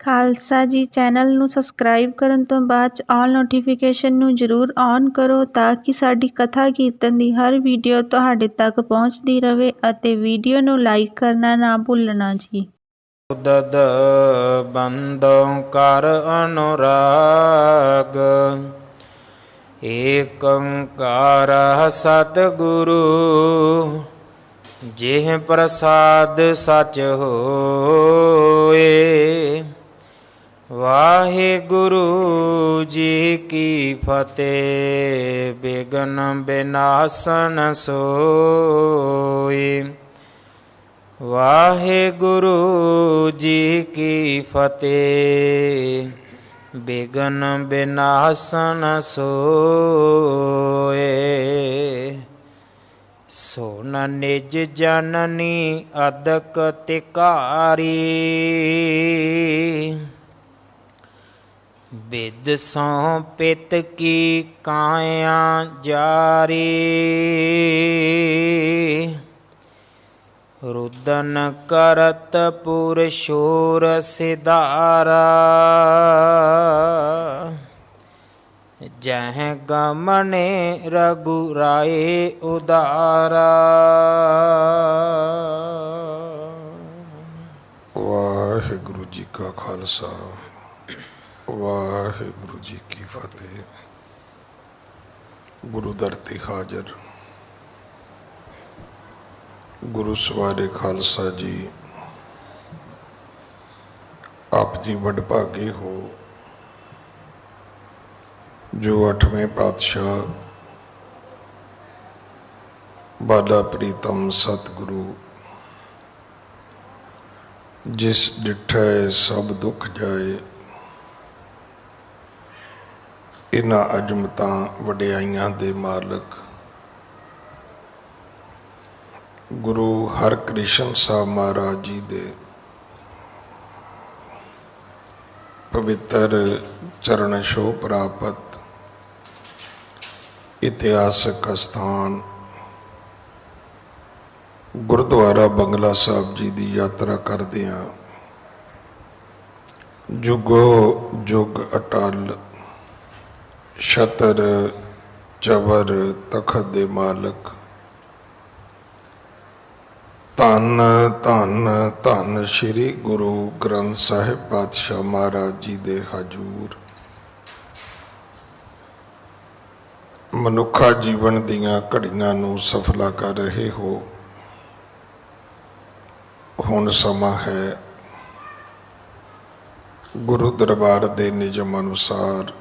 ਖਾਲਸਾ ਜੀ ਚੈਨਲ ਨੂੰ ਸਬਸਕ੍ਰਾਈਬ ਕਰਨ ਤੋਂ ਬਾਅਦ 'ਚ ਆਲ ਨੋਟੀਫਿਕੇਸ਼ਨ ਨੂੰ ਜ਼ਰੂਰ ਔਨ ਕਰੋ ਤਾਂ ਕਿ ਸਾਡੀ ਕਥਾ ਕੀਰਤਨ ਦੀ ਹਰ ਵੀਡੀਓ ਤੁਹਾਡੇ ਤੱਕ ਪਹੁੰਚਦੀ ਰਹੇ ਅਤੇ ਵੀਡੀਓ ਨੂੰ ਲਾਈਕ ਕਰਨਾ ਨਾ ਭੁੱਲਣਾ ਜੀ। ਦਦ ਬੰਦੋਂ ਕਰ ਅਨੁਰਾਗ ਏਕ ਓੰਕਾਰ ਸਤਿਗੁਰੂ ਜਿਹ ਪ੍ਰਸਾਦ ਸਚ ਹੋਏ। ਵਾਹਿਗੁਰੂ ਜੀ ਕੀ ਫਤਿਹ। ਬਿਘਨ ਬਿਨਾਸਨ ਸੋਈ। ਵਾਹਿਗੁਰੂ ਜੀ ਕੀ ਫਤਿਹ। ਬਿਘਨ ਬਿਨਾਸਨ ਸੋਏ। ਸੋਨ ਨਿਜ ਜਨਨੀ ਅਦਕ ਤਿਕਾਰੀ ਬਿਦ ਸੋ ਪਿਤ ਕੀ ਕਾਇਆ ਜਾਰੀ। ਰੁਦਨ ਕਰਤ ਪੁਰ ਸ਼ੋਰ ਸਿਧਾਰਾ ਜਹ ਗਮਨੇ ਰਘੁਰਾਏ ਉਦਾਰਾ। ਵਾਹਿਗੁਰੂ ਜੀ ਕਾ ਖਾਲਸਾ ਵਾਹਿਗੁਰੂ ਜੀ ਕੀ ਫਤਿਹ। ਗੁਰੂ ਦਰ ਤੇ ਹਾਜ਼ਰ ਗੁਰੂ ਸਵਾਰੇ ਖਾਲਸਾ ਜੀ, ਆਪ ਜੀ ਵਡਭਾਗੇ ਹੋ ਜੋ 8ਵੇਂ ਪਾਤਸ਼ਾਹ ਬਾਲਾ ਪ੍ਰੀਤਮ ਸਤਿਗੁਰੂ ਜਿਸ ਡਿਠੈ ਸਭ ਦੁੱਖ ਜਾਏ, ਇਹਨਾਂ ਅਜਮਤਾਂ ਵਡਿਆਈਆਂ ਦੇ ਮਾਲਕ ਗੁਰੂ ਹਰਕ੍ਰਿਸ਼ਨ ਸਾਹਿਬ ਮਹਾਰਾਜ ਜੀ ਦੇ ਪਵਿੱਤਰ ਚਰਨ ਛੋਹ ਪ੍ਰਾਪਤ ਇਤਿਹਾਸਕ ਅਸਥਾਨ ਗੁਰਦੁਆਰਾ ਬੰਗਲਾ ਸਾਹਿਬ ਜੀ ਦੀ ਯਾਤਰਾ ਕਰਦਿਆਂ ਜੁਗੋ ਜੁਗ ਅਟਲ ਛਤਰ ਚਵਰ ਤਖਤ ਦੇ ਮਾਲਕ ਧੰਨ ਧੰਨ ਧੰਨ ਸ਼੍ਰੀ ਗੁਰੂ ਗ੍ਰੰਥ ਸਾਹਿਬ ਪਾਤਸ਼ਾਹ ਮਹਾਰਾਜ ਜੀ ਦੇ ਹਜ਼ੂਰ ਮਨੁੱਖਾ ਜੀਵਨ ਦੀਆਂ ਘੜੀਆਂ ਨੂੰ ਸਫਲਾ ਕਰ ਰਹੇ ਹੋ। ਹੁਣ ਸਮਾਂ ਹੈ ਗੁਰੂ ਦਰਬਾਰ ਦੇ ਨਿਯਮ ਅਨੁਸਾਰ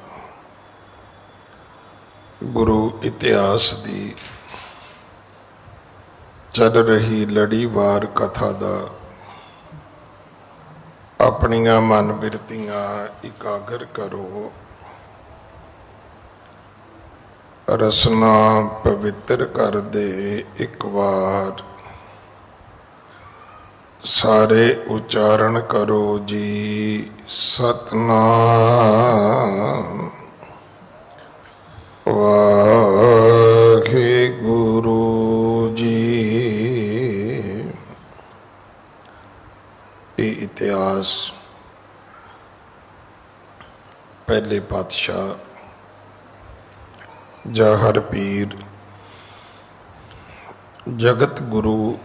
ਗੁਰੂ ਇਤਿਹਾਸ ਦੀ ਚੱਲ ਰਹੀ ਲੜੀਵਾਰ ਕਥਾ ਦਾ ਆਪਣੀਆਂ ਮਨ ਬਿਰਤੀਆਂ ਇਕਾਗਰ ਕਰੋ। ਰਸਨਾ ਪਵਿੱਤਰ ਕਰ ਦੇ ਇੱਕ ਵਾਰ ਸਾਰੇ ਉਚਾਰਨ ਕਰੋ ਜੀ ਸਤਨਾਮ ਵਾਹਿਗੁਰੂ ਜੀ। ਇਹ ਇਤਿਹਾਸ ਪਹਿਲੇ ਪਾਤਸ਼ਾਹ ਜਾਹਰ ਪੀਰ ਜਗਤ ਗੁਰੂ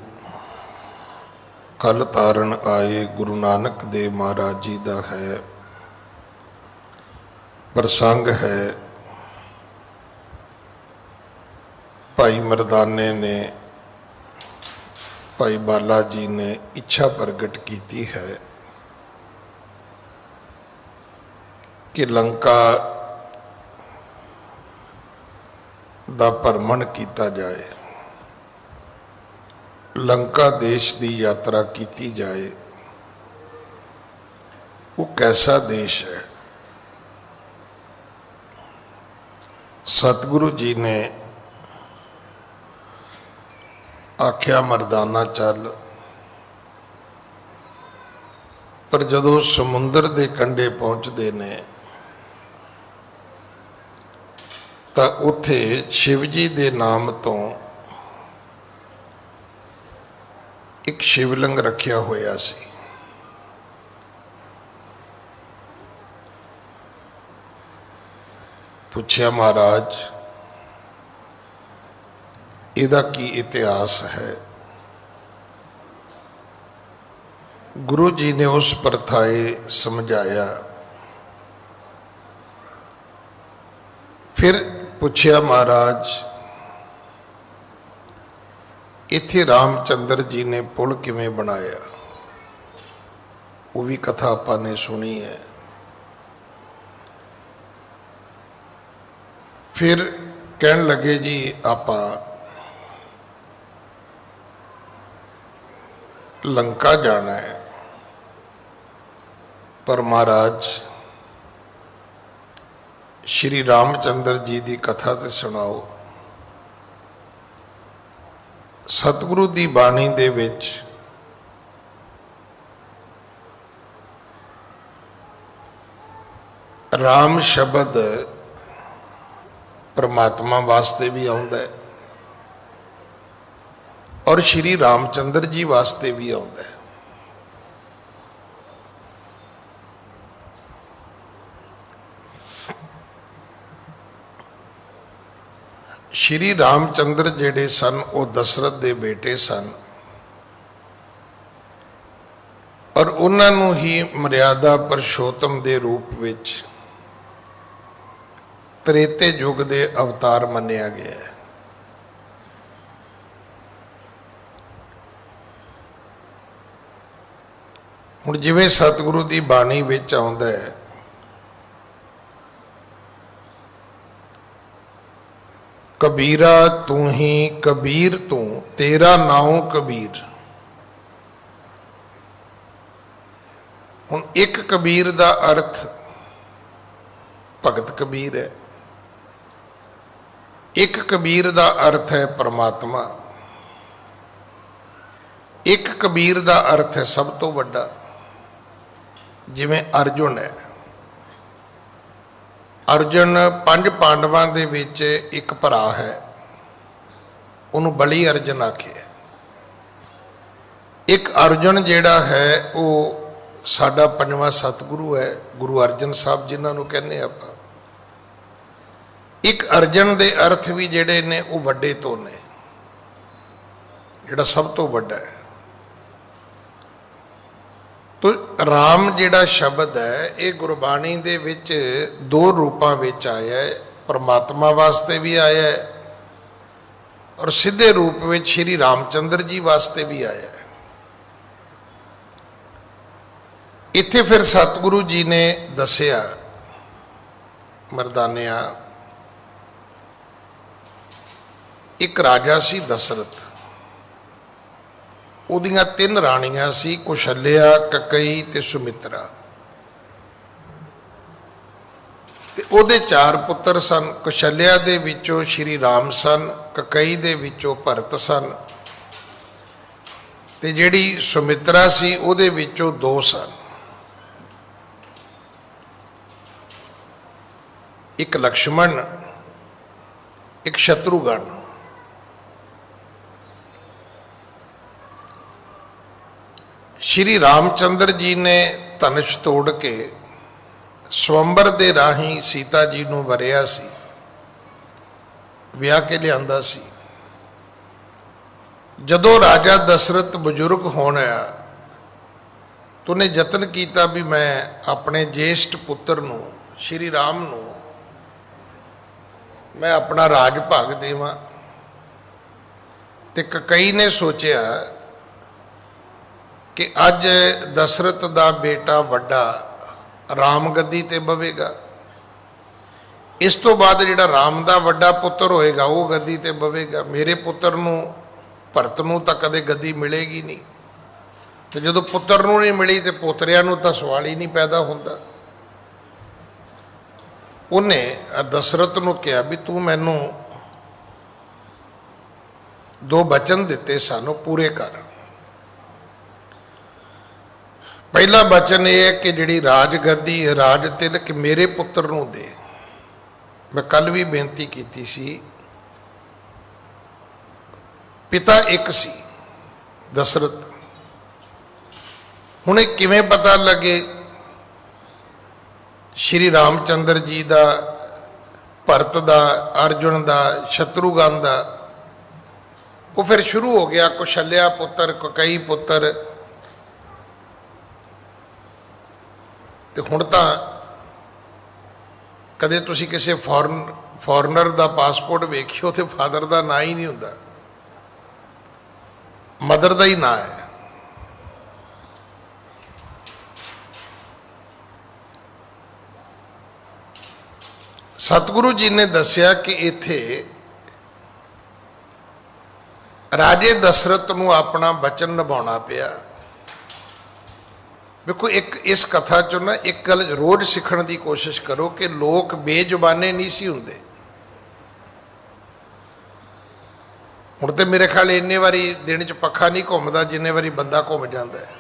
ਕਲ ਤਾਰਨ ਆਏ ਗੁਰੂ ਨਾਨਕ ਦੇਵ ਮਹਾਰਾਜ ਜੀ ਦਾ ਹੈ। ਪ੍ਰਸੰਗ ਹੈ ਭਾਈ ਮਰਦਾਨੇ ਨੇ ਭਾਈ ਬਾਲਾ ਜੀ ਨੇ ਇੱਛਾ ਪ੍ਰਗਟ ਕੀਤੀ ਹੈ ਕਿ ਲੰਕਾ ਦਾ ਭਰਮਣ ਕੀਤਾ ਜਾਏ, ਲੰਕਾ ਦੇਸ਼ ਦੀ ਯਾਤਰਾ ਕੀਤੀ ਜਾਏ। ਉਹ ਕੈਸਾ ਦੇਸ਼ ਹੈ? ਸਤਿਗੁਰੂ ਜੀ ਨੇ ਆਖਿਆ ਮਰਦਾਨਾ ਚੱਲ, ਪਰ ਜਦੋਂ ਸਮੁੰਦਰ ਦੇ ਕੰਢੇ ਪਹੁੰਚਦੇ ਨੇ ਤਾਂ ਉੱਥੇ ਸ਼ਿਵ ਜੀ ਦੇ ਨਾਮ ਤੋਂ ਇੱਕ ਸ਼ਿਵਲਿੰਗ ਰੱਖਿਆ ਹੋਇਆ ਸੀ। ਪੁੱਛਿਆ ਮਹਾਰਾਜ ਇਹਦਾ ਕੀ ਇਤਿਹਾਸ ਹੈ। ਗੁਰੂ ਜੀ ਨੇ ਉਸ ਪ੍ਰਥਾਏ ਸਮਝਾਇਆ। ਫਿਰ ਪੁੱਛਿਆ ਮਹਾਰਾਜ ਇੱਥੇ ਰਾਮਚੰਦਰ ਜੀ ਨੇ ਪੁਲ ਕਿਵੇਂ ਬਣਾਇਆ। ਉਹ ਵੀ ਕਥਾ ਆਪਾਂ ਨੇ ਸੁਣੀ ਹੈ। ਫਿਰ ਕਹਿਣ ਲੱਗੇ ਜੀ ਆਪਾਂ ਲੰਕਾ ਜਾਣਾ ਹੈ। ਪਰ ਮਹਾਰਾਜ ਸ਼੍ਰੀ ਰਾਮਚੰਦਰ ਜੀ ਦੀ ਕਥਾ ਤੇ ਸੁਣਾਓ। ਸਤਿਗੁਰੂ ਦੀ ਬਾਣੀ ਦੇ ਵਿੱਚ ਰਾਮ ਸ਼ਬਦ परमात्मा वास्ते भी आउंदा है और श्री रामचंद्र जी वास्ते भी आउंदा है। श्री रामचंद्र जेड़े सन वो दशरथ दे बेटे सन और उन्होंने ही मर्यादा पुरुषोत्तम दे रूप विच त्रेते युग दे अवतार मन्निया गया है। हुण जिवें सतगुरु दी बाणी विच आउंदा है कबीरा तू ही कबीर तू तेरा नाम कबीर। हुण एक कबीर दा अर्थ भगत कबीर है, एक कबीर का अर्थ है परमात्मा, एक कबीर का अर्थ है सब तो वड्डा। जिवें अर्जुन है, अर्जुन 5 पांडवां दे विच एक भरा है, उन्होंने बली अर्जुन आखे। एक अर्जुन जिहड़ा है वो साडा 5वां सतगुरु है, गुरु अर्जन साहब जिन्हां नूं कहने आपां। एक अर्जन दे अर्थ भी जिहड़े ने वो वड्डे तो ने, जिहड़ा सब तो वड्डा है। तो राम जिहड़ा शब्द है ये गुरबाणी दे विच 2 रूपां विच आया है, परमात्मा वास्ते भी आया है और सीधे रूप में श्री रामचंद्र जी वास्ते भी आया है। इत्थे फिर सतगुरु जी ने दसिया मरदानिया एक राजा सी दशरथ, उहदियां 3 राणियां सी, कुशल्या, ककई ते सुमित्रा। ते उहदे 4 पुत्र सन। कुशल्या दे विचों श्री राम सन, ककई दे विचों भरत सन ते जिहड़ी सुमित्रा सी उहदे विचों 2 सन, एक लक्ष्मण एक शत्रुघ्न। श्री रामचंद्र जी ने धनुष तोड़ के स्वंबर दे राही सीता जी नूं वरिया सी, विआह के लिआंदा सी। जदों राजा दशरथ बजुर्ग होने आ तो उन्हें यतन किया भी मैं अपने ज्येष्ठ पुत्र नूं श्री राम नूं मैं अपना राज भाग देवां। ते ककई ने सोचा कि अज दशरथ दा बेटा वड्डा राम गद्दी ते बवेगा, इस तो बाद जिहड़ा राम दा वड्डा पुत्र होएगा वो गद्दी ते बवेगा। मेरे पुत्र नूं भरत नूं तां कदे गद्दी मिलेगी नहीं, तो जदों पुत्र नूं नहीं मिली तो पोतरियां नूं तां सवाल ही नहीं पैदा हुंदा। उन्हें दशरथ नूं कहा भी तू मैनू 2 वचन दिते सन पूरे कर। पहला वचन यह है कि जिहड़ी राजगद्दी राज तिलक मेरे पुत्र नूं दे। मैं कल भी बेनती की सी, पिता एक सी दशरथ। हुणे किवें पता लगे श्री रामचंद्र जी का भरत का, अर्जुन का, शत्रुघ्न का, वो फिर शुरू हो गया कौशल्या पुत्र, ककई पुत्र। तो हुण तां कदे तुसी किसी फॉरनर का पासपोर्ट वेखियो तो फादर का ना ही नहीं हुंदा, मदर का ही ना है। सतगुरु जी ने दसिया कि इत्थे राजे दशरथ नूं अपना वचन निभाउणा पिया। देखो एक इस कथा चो ना एक गल रोज सीखण की कोशिश करो कि लोग बेजुबाने नहीं सी हुंदे। हुण ते मेरे ख्याल इन्ने वारी दिन च पक्खा नहीं घुमदा जिन्ने वारी बंदा घुम जांदा है।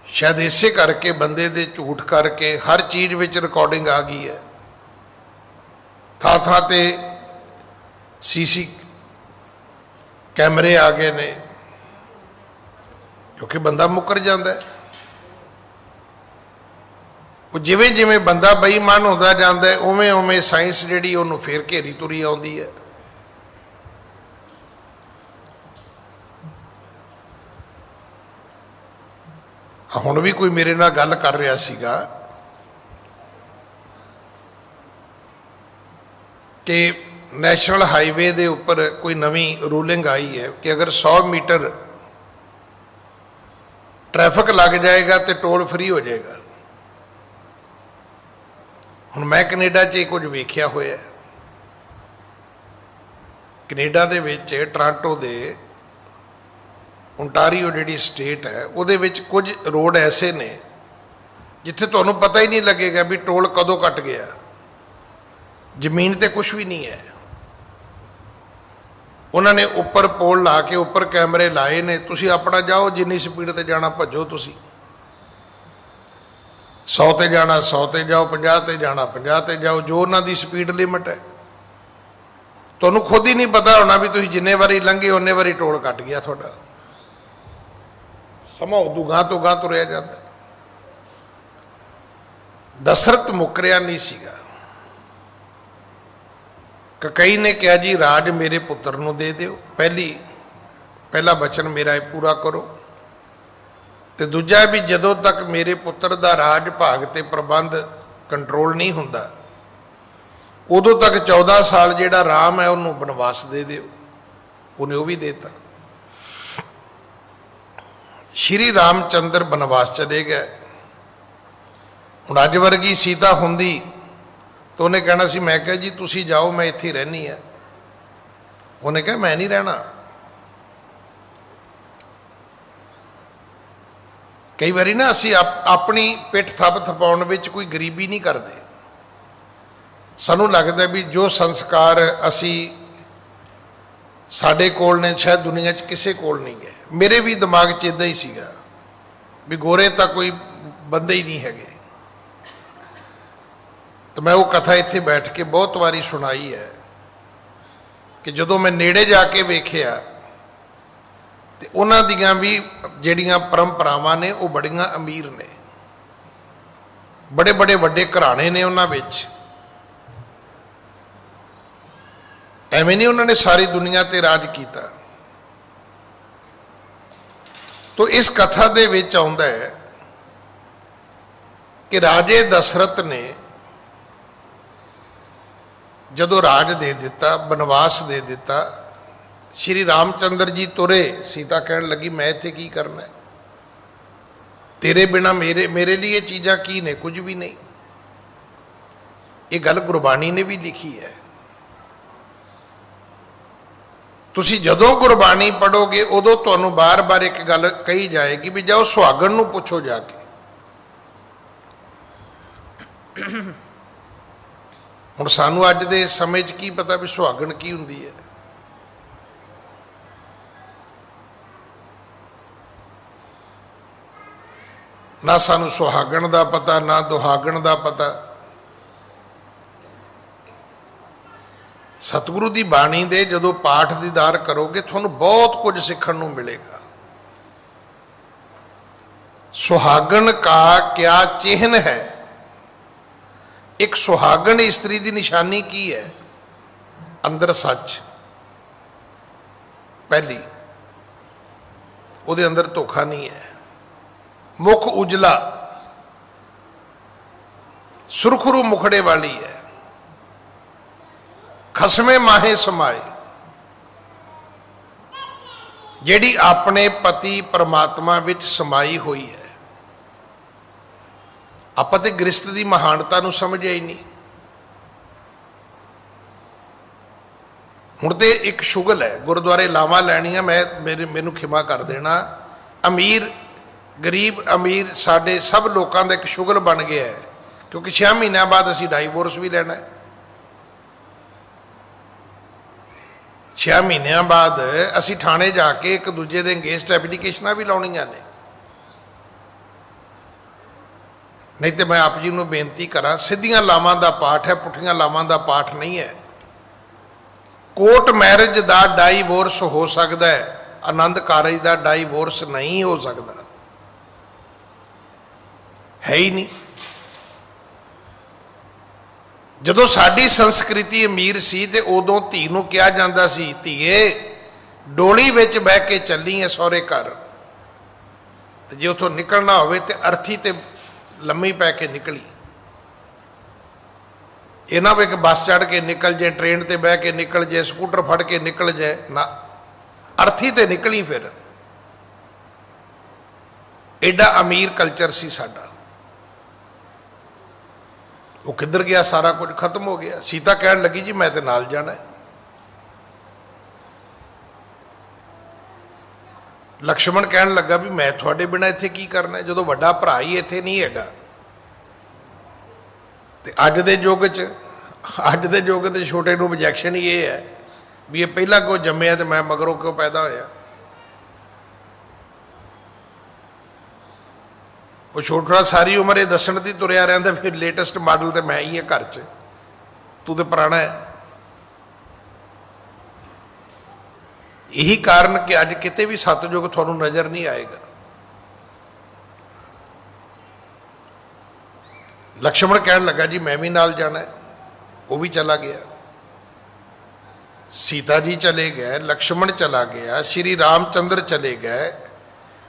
शायद इसे करके बंदे दे झूठ करके हर चीज़ विच रिकॉर्डिंग आ गई है। थां थां ते सीसी कैमरे आ गए ने, क्योंकि बंदा मुकर जाता है। वो जिवें जिवें बंदा बेईमान होता जाता है उवें उवें साइंस जिहड़ी उहनूं फिर घेरी तुरी आउंदी है। हुण भी कोई मेरे नाल गल कर रहा सीगा कि नैशनल हाईवे दे उपर कोई नवी रूलिंग आई है कि अगर 100 मीटर ट्रैफिक लग जाएगा तो टोल फ्री हो जाएगा। हुण मैं कनेडा च कुछ वेख्या होया। कनेडा दे विच टोरंटो दे ओंटारीओ जिहड़ी स्टेट है उहदे विच कुछ रोड ऐसे ने जिथे तुहानूं पता ही नहीं लगेगा भी टोल कदों कट गया। जमीन ते कुछ भी नहीं है। उन्होंने उपर पोल ला के उपर कैमरे लाए ने, तुसी अपना जाओ जिन्नी स्पीड ते जाना भजो। तुसी 100 ते जाना 100 ते जाओ, 50 ते जाना 50 ते जाओ, जो उन्हों की स्पीड लिमिट है। तुहानूं खुद ही नहीं पता होना भी तुसी जिन्ने वारी लंघे उन्ने वारी टोल कट गया। थोड़ा समा उदू गां तो गां तुरया जाता। दशरथ मुकरिया नहीं सीगा। ककई ने कहा जी राज मेरे पुत्र नूं दे दिओ, पहला वचन मेरा पूरा करो। तो दूजा भी जदों तक मेरे पुत्र का राज भाग ते प्रबंध कंट्रोल नहीं हुंदा उदों तक 14 साल जिहड़ा राम है उन्होंने बनवास दे दिओ। उन्हें वो भी देता। श्री रामचंद्र बनवास चले गए। हुण अज वर्गी सीता हुंदी तो उन्हें कहना सी मैं कहा जी तुसी जाओ मैं इत्थे रहनी है। उन्हें कहा मैं नहीं रहना। कई बारी ना असी अपनी पिठ थप थपाउण विच कोई गरीबी नहीं करते। सानू लगता भी जो संस्कार असी साडे कोल ने शायद दुनिया च किसी कोल नहीं गए। मेरे भी दिमाग च इदां ही सीगा भी गोरे तो कोई बंदे ही नहीं है। तो मैं वो कथा इत्थे बैठ के बहुत बारी सुनाई है कि जदों मैं नेड़े जाके वेखिया तो उन्हां दियां भी जिहड़ियां परंपरावां ने वो बड़ियां अमीर ने। बड़े बड़े वड्डे घराने ने उन्हां विच। एवें नहीं उन्होंने सारी दुनिया ते राज किया। तो इस कथा दे विच आउंदा है कि राजे दशरथ ने जदों राज दे दिता, बनवास दे दिता, श्री रामचंद्र जी तुरे। सीता कहन लगी मैं इत्थे की करना है, तेरे बिना मेरे लिए चीज़ां की ने, कुछ भी नहीं। ये गल गुरबाणी ने भी लिखी है। तुसी जदों गुरबाणी पढ़ोगे उदों तुहानूं बार बार एक गल कही जाएगी भी जाओ सुहागण नूं पुछो जाके। हुण सानू अज दे समय च की पता भी सुहागण की हुंदी है। ना सानू सुहागण दा पता ना दुहागण दा पता। सतगुरु की बाणी दे जदों पाठ दीदार करोगे तुहानूं बहुत कुछ सीखण नूं मिलेगा। सुहागन का क्या चिन्ह है? एक सुहागन स्त्री की निशानी की है? अंदर सच, पहली ਉਹਦੇ अंदर धोखा नहीं है, मुख उजला, सुरखरू मुखड़े वाली है, खसमे माहे समाए, ਜਿਹੜੀ अपने पति परमात्मा विच समाई हुई है। ਆਪਾਂ ਤੇ ਗ੍ਰਸਤ ਦੀ ਮਹਾਨਤਾ ਨੂੰ ਸਮਝਿਆ ਹੀ ਨਹੀਂ। ਹੁਣ ਤੇ ਇੱਕ ਸ਼ੁਗਲ ਹੈ, ਗੁਰਦੁਆਰੇ ਲਾਵਾਂ ਲੈਣੀਆਂ, ਮੈਨੂੰ ਖਿਮਾ ਕਰ ਦੇਣਾ, ਅਮੀਰ ਗਰੀਬ ਅਮੀਰ ਸਾਡੇ ਸਭ ਲੋਕਾਂ ਦਾ ਇੱਕ ਸ਼ੁਗਲ ਬਣ ਗਿਆ ਹੈ, ਕਿਉਂਕਿ 6 ਮਹੀਨਿਆਂ ਬਾਅਦ ਅਸੀਂ ਡਾਈਵੋਰਸ ਵੀ ਲੈਣਾ ਹੈ। 6 ਮਹੀਨਿਆਂ ਬਾਅਦ ਅਸੀਂ ਥਾਣੇ ਜਾ ਕੇ ਇੱਕ ਦੂਜੇ ਦੇ ਅਗੇਂਸਟ ਐਪਲੀਕੇਸ਼ਨਾਂ ਵੀ ਲਾਉਣੀਆਂ ਨੇ। नहीं तो मैं आप जी को बेनती करा, सीधियां लावां दा पाठ है, पुठियां लावां दा पाठ नहीं है। कोर्ट मैरिज दा डाइवोर्स हो सकता है, आनंद कारज दा डाइवोर्स नहीं हो सकता, है ही नहीं। जदों साडी संस्कृति अमीर सी ते उदों धी नूं कहा जांदा सी, धीए डोली विच बह के चली है सहुरे घर, ते जे उत्थों निकलना होवे ते अर्थी ते लम्मी पै के निकली। ये ना एक बस चढ़ के निकल जाए, ट्रेन ते बह के निकल जाए, स्कूटर फड़ के निकल जाए, ना अर्थी ते निकली। फिर एडा अमीर कल्चर सी साडा, वो किधर गया? सारा कुछ खत्म हो गया। सीता कहन लगी जी मैं ते नाल जाना है, लक्ष्मण कहन लगा भी मैं थोड़े बिना इत्थे की करना है, जो वड्डा भरा ही इत्थे नहीं हैगा। ते अज दे युग च छोटे नूं ऑब्जैक्शन ही ये है भी ये पहला क्यों जम्मिया तो मैं मगरों क्यों पैदा होया। वो छोटा सारी उम्र ये दसन दी तुरया रहिंदा फिर लेटेस्ट मॉडल तो मैं ही है घर च, तू तो पुराना है। यही कारण कि अज किते भी सतयुग तुहानूं नज़र नहीं आएगा। लक्ष्मण कहन लगा जी मैं भी नाल जाना है, वो भी चला गया। सीता जी चले गए, लक्ष्मण चला गया, श्री रामचंद्र चले गए,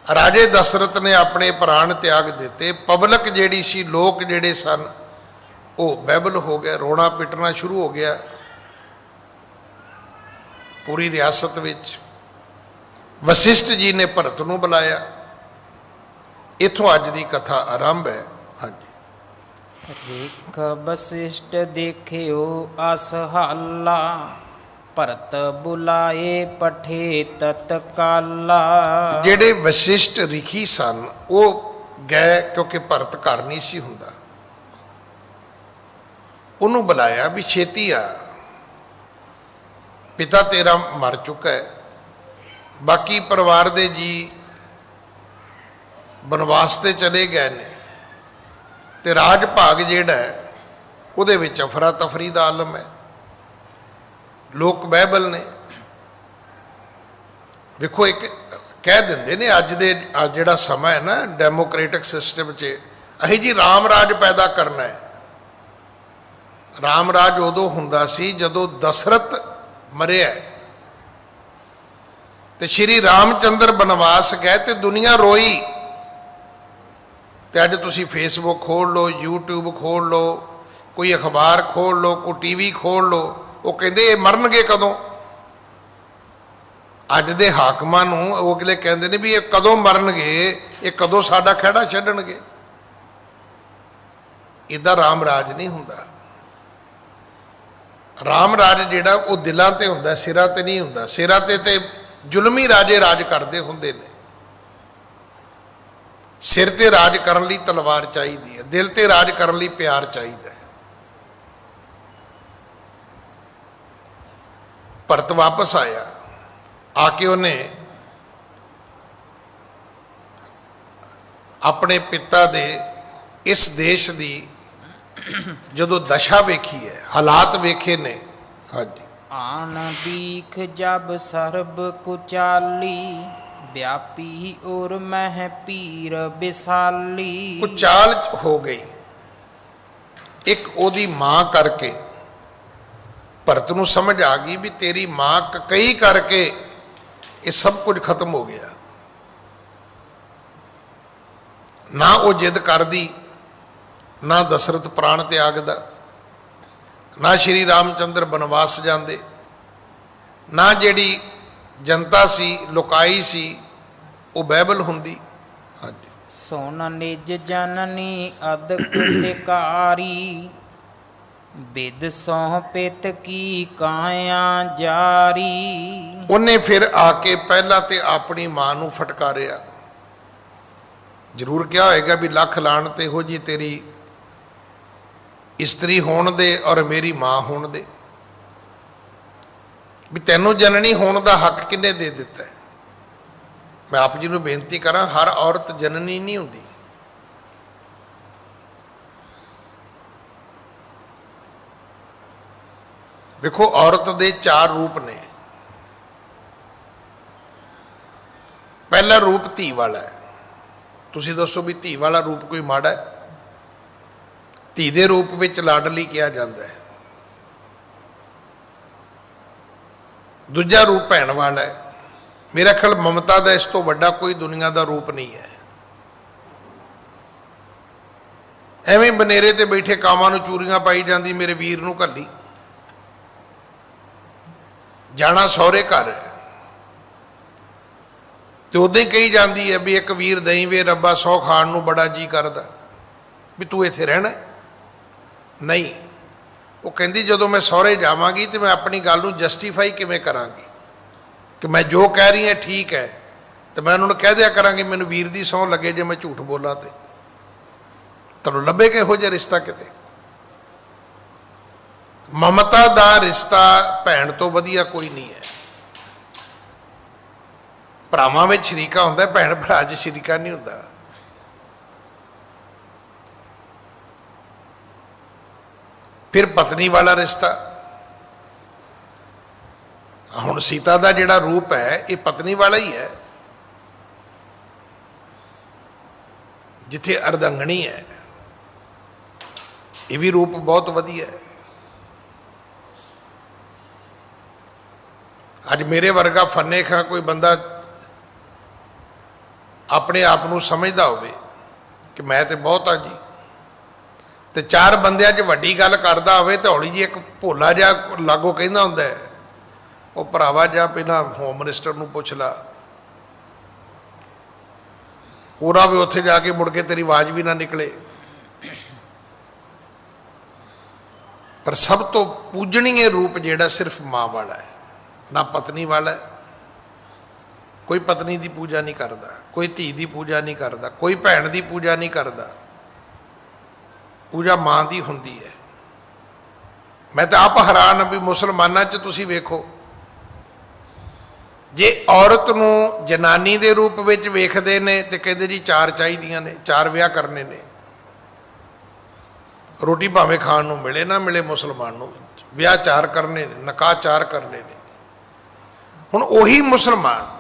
राजे दशरथ ने अपने प्राण त्याग दिते। पब्लिक जिहड़ी सी, लोग जिहड़े सन वो बैबल हो गया, रोना पिटना शुरू हो गया पूरी रियासत विच। वशिष्ठ जी ने भरत नूं बुलाया। इथों अज दी कथा आरंभ है। हाँ जी। रेख वशिष्ठ देखियो असहाला, भरत बुलाए पठे तत्काला। जेड़े वशिष्ठ रिखी सन वो गए, क्योंकि भरत घर नहीं सी हुंदा, उन्होंने बुलाया भी छेती आ, पिता तेरा मर चुका है, बाकी परिवार दे जी बनवास ते चले गए ने, ते राज भाग जिहड़ा है उहदे विच अफरा तफरी दा आलम है। लोक बाइबल ने देखो एक कह देंदे ने अज दे जिहड़ा समा है ना डेमोक्रेटिक सिस्टम च अही जी राम राज पैदा करना है। राम राज उदों हुंदा सी जदों दशरथ मरिया ते श्री रामचंद्र बनवास गए ते दुनिया रोई। ते अज तुसी फेसबुक खोल लो, यूट्यूब खोल लो, कोई अखबार खोल लो, कोई टीवी खोल लो, वो कहते ये मरनगे कदों। अज दे हाकमां नूं वो अगले कहते ने भी ये कदों मरनगे, ये कदों साडा खैड़ा छड्डणगे। इदा राम राज नहीं हुंदा। राम राज जिहड़ा वो दिलां ते हुंदा, सिरां ते नहीं हुंदा। सिरां ते जुलमी राजे राज करते हुंदे ने। सिर ते राज करन लई तलवार चाहिदी है, दिल ते राज करन लई प्यार चाहिदा है। भरत वापस आया, आके उन्हें अपने पिता दे इस देश दी जदों दशा वेखी है, हालात वेखे ने। हाँ जी। आन बीख जब सर्ब कुचाली, व्यापी और मह पीर विशाली। कुछ चाल हो गई। एक ओदी मां करके भरत नूं समझ आ गई भी तेरी मां कई करके ये सब कुछ खत्म हो गया। ना वो जिद करदी, ना दशरथ प्राण त्यागदा, ना श्री रामचंद्र बनवास जाते, ना जिहड़ी जनता सी लुकाई सी वो बाइबल हुंदी। हाँ जी। सोन निज जननी अदक तिकारी, बिद सौह पित की काया जारी। उन्हें फिर आके पहला ते अपनी मां नूं फटकारिया। जरूर क्या होएगा भी लख लाणत हो जी तेरी इस्त्री होण दे और मेरी मां होण दे, भी तैनूं जननी होण दा हक किन्ने दे दिता है। मैं आप जी नूं बेनती करा, हर औरत जननी नहीं हुंदी। देखो औरत दे 4 रूप ने। पहला रूप धी वाला है। तुसीं दसो भी धी वाला रूप कोई माड़ा है? धी दे रूप विच लाडली कहा जाता है। दूजा रूप भैन वाला है। मेरा ख्याल ममता का इस तो वड्डा कोई दुनिया का रूप नहीं है। एवें बनेरे ते बैठे कामां नूं चूरियां पाई जाती, मेरे वीर नूं घल्ली जाना सौहरे घर है तो उदे कही जाती है भी एक वीर दई वे रब्बा 100 खाण नूं बड़ा जी करदा, भी तू इत्थे रहना नहीं। वो कहती जदों मैं सौहरे जावांगी तो मैं अपनी गल नूं जस्टिफाई किवें करांगी कि मैं जो कह रही है ठीक है, तो मैं उन्होंने कह दिया करांगी मैनूं वीर दी सौं लगे जे मैं झूठ बोलां ते तुहानूं लभे किहो जिहा रिश्ता किते। ममता दा रिश्ता भैन तो वधिया कोई नहीं है। भरावां विच शरीका हुंदा, भैन भरा च शरीका नहीं हुंदा। फिर पत्नी वाला रिश्ता। हुण सीता दा जिहड़ा रूप है ये पत्नी वाला ही है, जिथे अर्धंगनी है। ये भी रूप बहुत वधिया है। अज मेरे वर्गा फन्ने खां कोई बंदा अपने आप को समझदा होवे कि मैं तो बहुत हाँ जी, तो 4 बंदियां च वड्डी गल करदा होवे तो हौली जी एक भोला जिहा लागो कहंदा हुंदा है, वो भरावा जा पहला होम मिनिस्टर नूं पुछ ला, पूरा भी उत्थे जाके मुड़ के तेरी आवाज़ भी ना निकले। पर सब तो पूजनीय रूप जिहड़ा सिर्फ मां वाला है, ना पत्नी वाला है। कोई पत्नी की पूजा नहीं करता, कोई धी की पूजा नहीं करता, कोई भैन की पूजा नहीं करता। पूजा मां की हुंदी है। मैं तो आप हैरान हाँ भी मुसलमानों च तुसीं वेखो, जे औरत नूं जनानी के रूप में वेखते हैं तो कहते जी 4 चाहिए ने, 4 विआह करने ने। रोटी भावें खाण नूं मिले ना मिले, मुसलमान नूं विआह 4 करने ने, निकाह 4 करने ने। हुण उही मुसलमान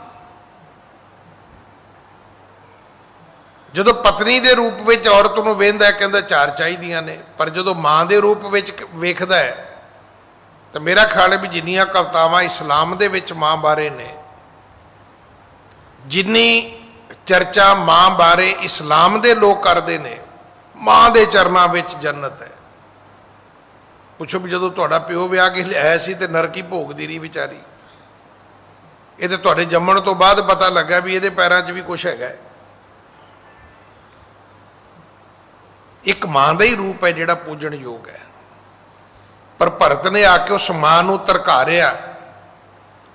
जदों पत्नी के रूप में औरत को वेंदा कहता 4 चाहिए ने, पर जदों मां के रूप में वेखदा है तो मेरा ख्याल है भी जिन्नियां कवितावां इस्लाम दे विच मां बारे ने, जिन्नी चर्चा मां बारे इस्लाम दे लोग करते हैं, मां दे चरनां विच जन्नत है। पुछो भी जदों तुहाडा प्यो विआह के लिआया सी ते नरकी भोगदी रही बेचारी, ये तो तुहाडे जम्मण तो बाद पता लगा भी ये पैरों च भी कुछ हैगा। एक मां का ही रूप है जिहड़ा पूजन योग है। पर भरत ने आके उस मां नूं धरकारिया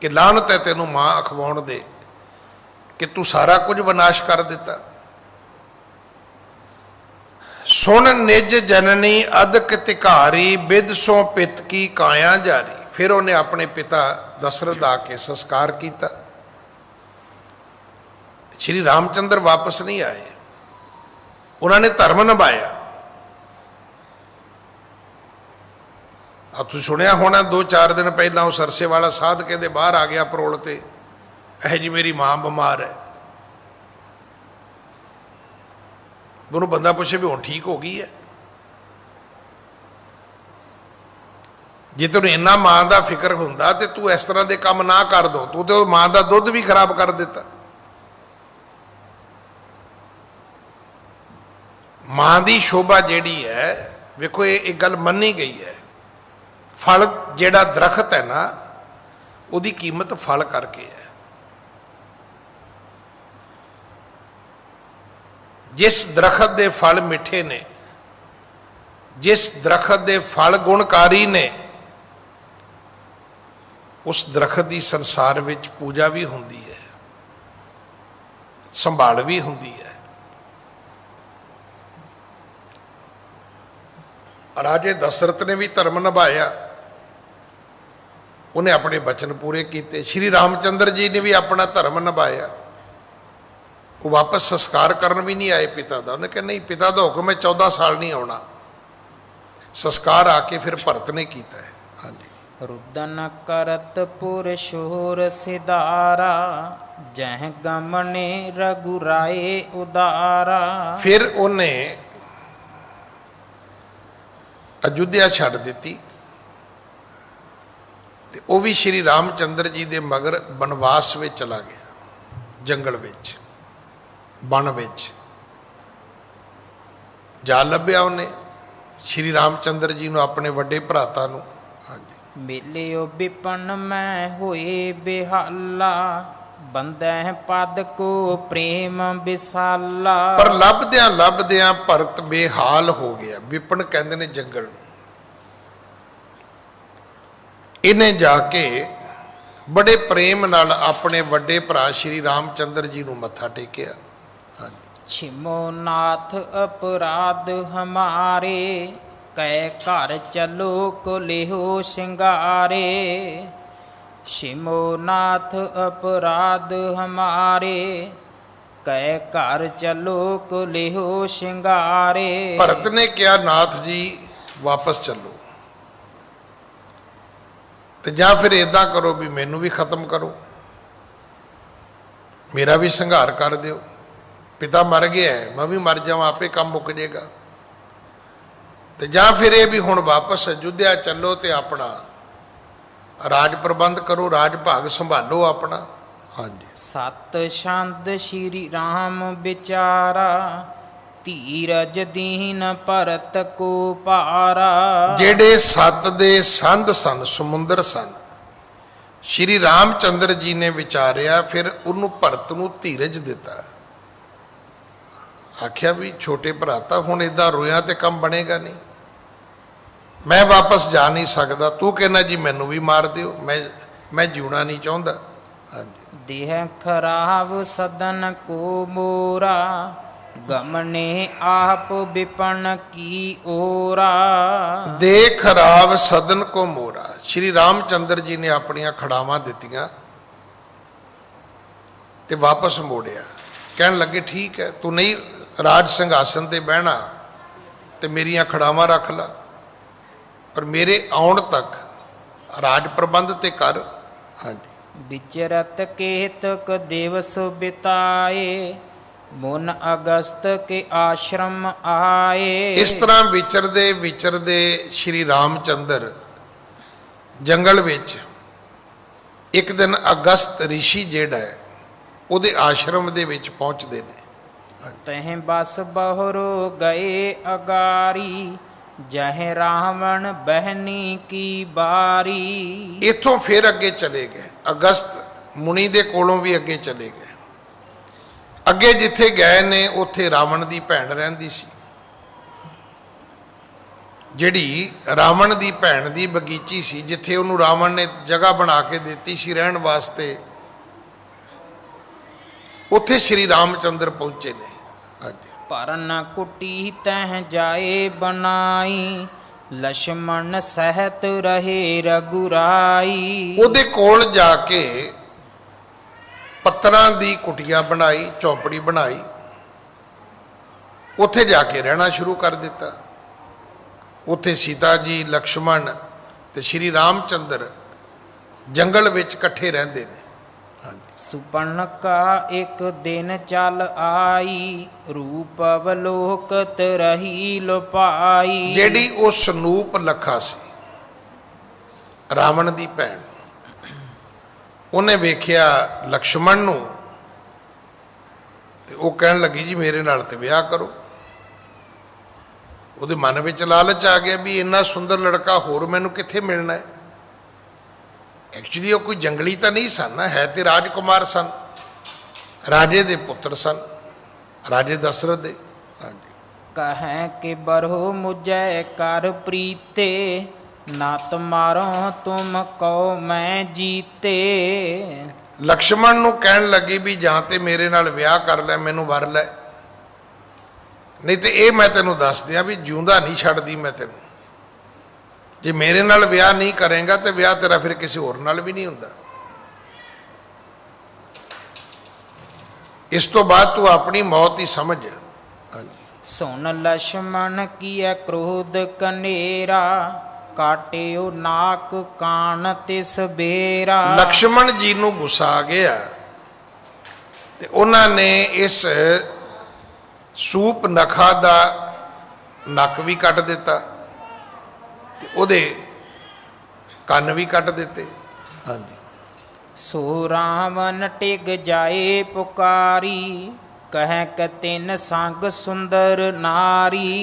कि लानत है तेनों मां अखवाउण दे कि तू सारा कुछ विनाश कर दिता। सुन निज जननी अदक तिकारी, बिद सो पित की काया जारी। फिर उन्हें अपने पिता दशरथ आके संस्कार किया। श्री रामचंद्र वापस नहीं आए, उन्होंने धर्म निभाया। अब तुम सुनिया होना 2-4 दिन पहला वो सरसे वाला साध कहते बाहर आ गया परोल ते जी मेरी मां बीमार है, ਉਹਨੂੰ ਬੰਦਾ ਪੁੱਛੇ ਵੀ ਹੁਣ ਠੀਕ ਹੋ ਗਈ ਹੈ। ਜੇ ਤੈਨੂੰ ਇੰਨਾ ਮਾਂ ਦਾ ਫਿਕਰ ਹੁੰਦਾ ਤੇ ਤੂੰ ਇਸ ਤਰ੍ਹਾਂ ਦੇ ਕੰਮ ਨਾ ਕਰ ਦੋ, ਤੂੰ ਤੇ ਉਹ ਮਾਂ ਦਾ ਦੁੱਧ ਵੀ ਖਰਾਬ ਕਰ ਦਿੱਤਾ। ਮਾਂ ਦੀ ਸ਼ੋਭਾ ਜਿਹੜੀ ਹੈ, ਵੇਖੋ ਇਹ ਗੱਲ ਮੰਨੀ ਗਈ ਹੈ, ਫਲ ਜਿਹੜਾ ਦਰਖਤ ਹੈ ਨਾ ਉਹਦੀ ਕੀਮਤ ਫਲ ਕਰਕੇ ਹੈ। ਜਿਸ ਦਰਖਤ ਦੇ ਫਲ ਮਿੱਠੇ ਨੇ, ਜਿਸ ਦਰਖਤ ਦੇ ਫਲ ਗੁਣਕਾਰੀ ਨੇ, ਉਸ ਦਰਖਤ ਦੀ ਸੰਸਾਰ ਵਿੱਚ ਪੂਜਾ ਵੀ ਹੁੰਦੀ ਹੈ, ਸੰਭਾਲ ਵੀ ਹੁੰਦੀ ਹੈ। ਰਾਜੇ ਦਸ਼ਰਥ ਨੇ ਵੀ ਧਰਮ ਨਿਭਾਇਆ, ਉਹਨੇ ਆਪਣੇ ਬਚਨ ਪੂਰੇ ਕੀਤੇ। ਸ਼੍ਰੀ ਰਾਮਚੰਦਰ ਜੀ ਨੇ ਵੀ ਆਪਣਾ ਧਰਮ ਨਿਭਾਇਆ, ਉਹ ਵਾਪਸ ਸੰਸਕਾਰ ਕਰਨ ਵੀ ਨਹੀਂ ਆਏ ਪਿਤਾ ਦਾ। ਉਹਨੇ ਕਿਹਾ ਨਹੀਂ, ਪਿਤਾ ਦਾ ਹੁਕਮ ਹੈ 14 ਸਾਲ ਨਹੀਂ ਆਉਣਾ। ਸੰਸਕਾਰ ਆ ਕੇ ਫਿਰ ਭਰਤ ਨੇ ਕੀਤਾ ਹੈ। ਹਾਂਜੀ। ਰੁਦਨ ਕਰਤ ਪੁਰ ਸ਼ੋਰ ਸਿਧਾਰਾ, ਜਹ ਗਮਨੇ ਰਘੁਰਾਏ ਉਦਾਰਾ। ਫਿਰ ਉਹਨੇ ਅਯੁੱਧਿਆ ਛੱਡ ਦਿੱਤੀ ਤੇ ਉਹ ਵੀ ਸ਼੍ਰੀ ਰਾਮਚੰਦਰ ਜੀ ਦੇ ਮਗਰ ਬਨਵਾਸ ਵਿੱਚ ਚਲਾ ਗਿਆ, ਜੰਗਲ ਵਿੱਚ, ਬਣ ਵਿੱਚ ਜਾ ਲੱਭਿਆ ਉਹਨੇ ਸ਼੍ਰੀ ਰਾਮਚੰਦਰ ਜੀ ਨੂੰ, ਆਪਣੇ ਵੱਡੇ ਭਰਾਤਾ ਨੂੰ। ਹਾਂਜੀ। ਮਿਲਿਓ ਬਿਪਨ ਮੈਂ ਹੋਏ ਬਿਹਾਲਾ, ਬੰਦੈ ਪਦ ਕੋ ਪ੍ਰੇਮ ਵਿਸਾਲਾ। ਪਰ ਲੱਭਦਿਆਂ ਲੱਭਦਿਆਂ ਭਰਤ ਬੇਹਾਲ ਹੋ ਗਿਆ। ਵਿਪਨ ਕਹਿੰਦੇ ਨੇ ਜੰਗਲ ਨੂੰ। ਇਹਨੇ ਜਾ ਕੇ ਬੜੇ ਪ੍ਰੇਮ ਨਾਲ ਆਪਣੇ ਵੱਡੇ ਭਰਾ ਸ਼੍ਰੀ ਰਾਮਚੰਦਰ ਜੀ ਨੂੰ ਮੱਥਾ ਟੇਕਿਆ। ਛਿਮੋ ਨਾਥ ਅਪਰਾਧ ਹਮਾਰੇ, ਕੈ ਘਰ ਚਲੋ ਕੁਲਿਹੋ ਸਿੰਗਾਰੇ। ਛਿਮੋ ਨਾਥ ਅਪਰਾਧ ਹਮਾਰੇ, ਕੈ ਘਰ ਚਲੋ ਕੁਲਿਹੋ ਸਿੰਗਾਰੇ। ਭਰਤ ਨੇ ਕਿਹਾ ਨਾਥ ਜੀ ਵਾਪਸ ਚੱਲੋ, ਤੇ ਜਾਂ ਫਿਰ ਇਦਾਂ ਕਰੋ ਵੀ ਮੈਨੂੰ ਵੀ ਖਤਮ ਕਰੋ, ਮੇਰਾ ਵੀ ਸੰਘਾਰ ਕਰ ਦਿਓ। ਪਿਤਾ ਮਰ ਗਿਆ, ਮੈਂ ਵੀ ਮਰ ਜਾਵਾਂ, ਆਪੇ ਕੰਮ ਮੁੱਕ ਜਾਏਗਾ। ਤੇ ਜਾਂ ਫਿਰ ਇਹ ਵੀ ਹੁਣ ਵਾਪਸ ਅਯੁੱਧਿਆ ਚੱਲੋ ਤੇ ਆਪਣਾ ਰਾਜ ਪ੍ਰਬੰਧ ਕਰੋ, ਰਾਜ ਭਾਗ ਸੰਭਾਲੋ ਆਪਣਾ। ਹਾਂਜੀ। ਸਤ ਛੰਦ ਸ਼੍ਰੀ ਰਾਮ ਵਿਚਾਰਾ, ਧੀਰਜ ਦੀਨ ਭਰਤ ਕੋ ਭਾਰਾ। ਜਿਹੜੇ ਸੱਤ ਦੇ ਸੰਧ ਸਨ, ਸਮੁੰਦਰ ਸਨ, ਸ਼੍ਰੀ ਰਾਮਚੰਦਰ ਜੀ ਨੇ ਵਿਚਾਰਿਆ, ਫਿਰ ਉਹਨੂੰ ਭਰਤ ਨੂੰ ਧੀਰਜ ਦਿੱਤਾ। ਆਖਿਆ ਵੀ ਛੋਟੇ ਭਰਾਤਾ ਹੁਣ ਏਦਾਂ ਰੋਇਆ ਤੇ ਕੰਮ ਬਣੇਗਾ ਨਹੀਂ, ਮੈਂ ਵਾਪਸ ਜਾ ਨਹੀਂ ਸਕਦਾ। ਤੂੰ ਕਹਿੰਦਾ ਜੀ ਮੈਨੂੰ ਵੀ ਮਾਰ ਦਿਓ, ਮੈਂ ਜਿਉਣਾ ਨਹੀਂ ਚਾਹੁੰਦਾ। ਹਾਂਜੀ। ਦੇਹ ਖਰਾਬ ਸਦਨ ਕੋ ਮੋਰਾ, ਗਮਨੇ ਆਪ ਵਿਪਨ ਕੀ ਓਰਾ। ਦੇ ਖਰਾਬ ਸਦਨ ਕੋ ਮੋਰਾ। ਸ਼੍ਰੀ ਰਾਮਚੰਦਰ ਜੀ ਨੇ ਆਪਣੀਆਂ ਖੜਾਵਾਂ ਦਿੱਤੀਆਂ ਤੇ ਵਾਪਸ ਮੋੜਿਆ। ਕਹਿਣ ਲੱਗੇ ਠੀਕ ਹੈ, ਤੂੰ ਨਹੀਂ ਰਾਜ ਸਿੰਘਾਸਨ ਤੇ ਬਹਿਣਾ ਤੇ ਮੇਰੀਆਂ ਖੜਾਵਾਂ ਰੱਖ ਲਾ, ਪਰ ਮੇਰੇ ਆਉਣ ਤੱਕ ਰਾਜ ਪ੍ਰਬੰਧ ਤੇ ਕਰ। ਹਾਂਜੀ। ਵਿਚਰਤ ਕੇਤਕ ਦਿਵਸ ਬਿਤਾਏ, ਮੁਨ ਅਗਸਤ ਕੇ ਆਸ਼ਰਮ ਆਏ। ਇਸ ਤਰ੍ਹਾਂ ਵਿਚਰਦੇ ਵਿਚਰਦੇ ਸ਼੍ਰੀ ਰਾਮਚੰਦਰ ਜੰਗਲ ਵਿੱਚ ਇੱਕ ਦਿਨ ਅਗਸਤ ਰਿਸ਼ੀ ਜਿਹੜਾ ਹੈ ਉਹਦੇ ਆਸ਼ਰਮ ਦੇ ਵਿੱਚ ਪਹੁੰਚਦੇ ਨੇ। ਤਹਿ ਬਸ ਬਹੁਰੋ ਗਏ ਅਗਾਰੀ, ਜਹ ਰਾਵਣ ਬਹਿਨੀ ਕੀ ਬਾਰੀ। ਇੱਥੋਂ ਫਿਰ ਅੱਗੇ ਚਲੇ ਗਏ, ਅਗਸਤ ਮੁਨੀ ਦੇ ਕੋਲੋਂ ਵੀ ਅੱਗੇ ਚਲੇ ਗਏ। ਅੱਗੇ ਜਿੱਥੇ ਗਏ ਨੇ ਉੱਥੇ ਰਾਵਣ ਦੀ ਭੈਣ ਰਹਿੰਦੀ ਸੀ, ਜਿਹੜੀ ਰਾਵਣ ਦੀ ਭੈਣ ਦੀ ਬਗੀਚੀ ਸੀ, ਜਿੱਥੇ ਉਹਨੂੰ ਰਾਵਣ ਨੇ ਜਗ੍ਹਾ ਬਣਾ ਕੇ ਦਿੱਤੀ ਸੀ ਰਹਿਣ ਵਾਸਤੇ। ਉੱਥੇ ਸ਼੍ਰੀ ਰਾਮਚੰਦਰ ਪਹੁੰਚੇ ਨੇ। ਪਰਨ ਕੁਟੀ ਤਹਿ ਜਾਏ ਬਣਾਈ, ਲਛਮਣ ਸਹਿਤ ਰਹੇ ਰਘੁਰਾਈ। ਉਹਦੇ ਕੋਲ ਜਾ ਕੇ ਪੱਥਰਾਂ ਦੀ ਕੁਟੀਆ ਬਣਾਈ, ਝੌਂਪੜੀ ਬਣਾਈ, ਉੱਥੇ ਜਾ ਕੇ ਰਹਿਣਾ ਸ਼ੁਰੂ ਕਰ ਦਿੱਤਾ। ਉੱਥੇ ਸੀਤਾ ਜੀ, ਲਕਸ਼ਮਣ ਤੇ ਸ਼੍ਰੀ ਰਾਮਚੰਦਰ ਜੰਗਲ ਵਿੱਚ ਇਕੱਠੇ ਰਹਿੰਦੇ ਨੇ। ਹਾਂਜੀ। सुपर्णका एक दिन चल आई, रूप अवलोकत रही लुपाई। ਜਿਹੜੀ ਉਹ ਸਨੂਪ ਲੱਖਾ ਸੀ ਰਾਵਣ ਦੀ ਭੈਣ, ਉਹਨੇ ਵੇਖਿਆ ਲਕਸ਼ਮਣ ਨੂੰ ਤੇ ਉਹ ਕਹਿਣ ਲੱਗੀ ਜੀ ਮੇਰੇ ਨਾਲ ਤੇ ਵਿਆਹ ਕਰੋ। ਉਹਦੇ ਮਨ ਵਿੱਚ ਲਾਲਚ ਆ ਗਿਆ ਵੀ ਇੰਨਾ ਸੁੰਦਰ ਲੜਕਾ ਹੋਰ ਮੈਨੂੰ ਕਿੱਥੇ ਮਿਲਣਾ ਹੈ। ਐਕਚੁਅਲੀ ਉਹ ਕੋਈ ਜੰਗਲੀ ਤਾਂ ਨਹੀਂ ਸਨ, ਹੈ ਤੇ ਰਾਜਕੁਮਾਰ ਸਨ, ਰਾਜੇ ਦੇ ਪੁੱਤਰ ਸਨ, ਰਾਜੇ ਦਸ਼ਰਥ ਦੇ। ਹਾਂਜੀ। कहें कि बरहो मुझे कर प्रीते, ना तुम्हारो तुम कहो मैं जीते। ਲਕਸ਼ਮਣ ਨੂੰ ਕਹਿਣ ਲੱਗੀ ਵੀ ਜਾਂ ਤੇ ਮੇਰੇ ਨਾਲ ਵਿਆਹ ਕਰ ਲੈ, ਮੈਨੂੰ ਵਰ ਲੈ, ਨਹੀਂ ਤੇ ਇਹ ਮੈਂ ਤੈਨੂੰ ਦੱਸ ਦਿਆਂ ਵੀ ਜਿਉਂਦਾ ਨਹੀਂ ਛੱਡਦੀ ਮੈਂ ਤੈਨੂੰ। ਜੇ ਮੇਰੇ ਨਾਲ ਵਿਆਹ ਨਹੀਂ ਕਰੇਗਾ ਤੇ ਵਿਆਹ ਤੇਰਾ ਫਿਰ ਕਿਸੇ ਹੋਰ ਨਾਲ ਵੀ ਨਹੀਂ ਹੁੰਦਾ। ਇਸ ਤੋਂ ਬਾਅਦ ਤੂੰ ਆਪਣੀ ਮੌਤ ਹੀ ਸਮਝ। ਹਾਂਜੀ। सुन लक्ष्मण किया क्रोध कनेरा, काटियो नाक कान तिस बेरा। ਲਕਸ਼ਮਣ ਜੀ ਨੂੰ ਗੁੱਸਾ ਆ ਗਿਆ ਤੇ ਉਹਨਾਂ ਨੇ ਇਸ ਸੂਪ ਨਖਾ ਦਾ ਨੱਕ ਵੀ ਕੱਟ ਦਿੱਤਾ ਤੇ ਉਹਦੇ ਕੰਨ ਵੀ ਕੱਟ ਦਿੱਤੇ। ਹਾਂਜੀ। सो रावण टिग जाए पुकारी, कह क तिन संग सुंदर नारी।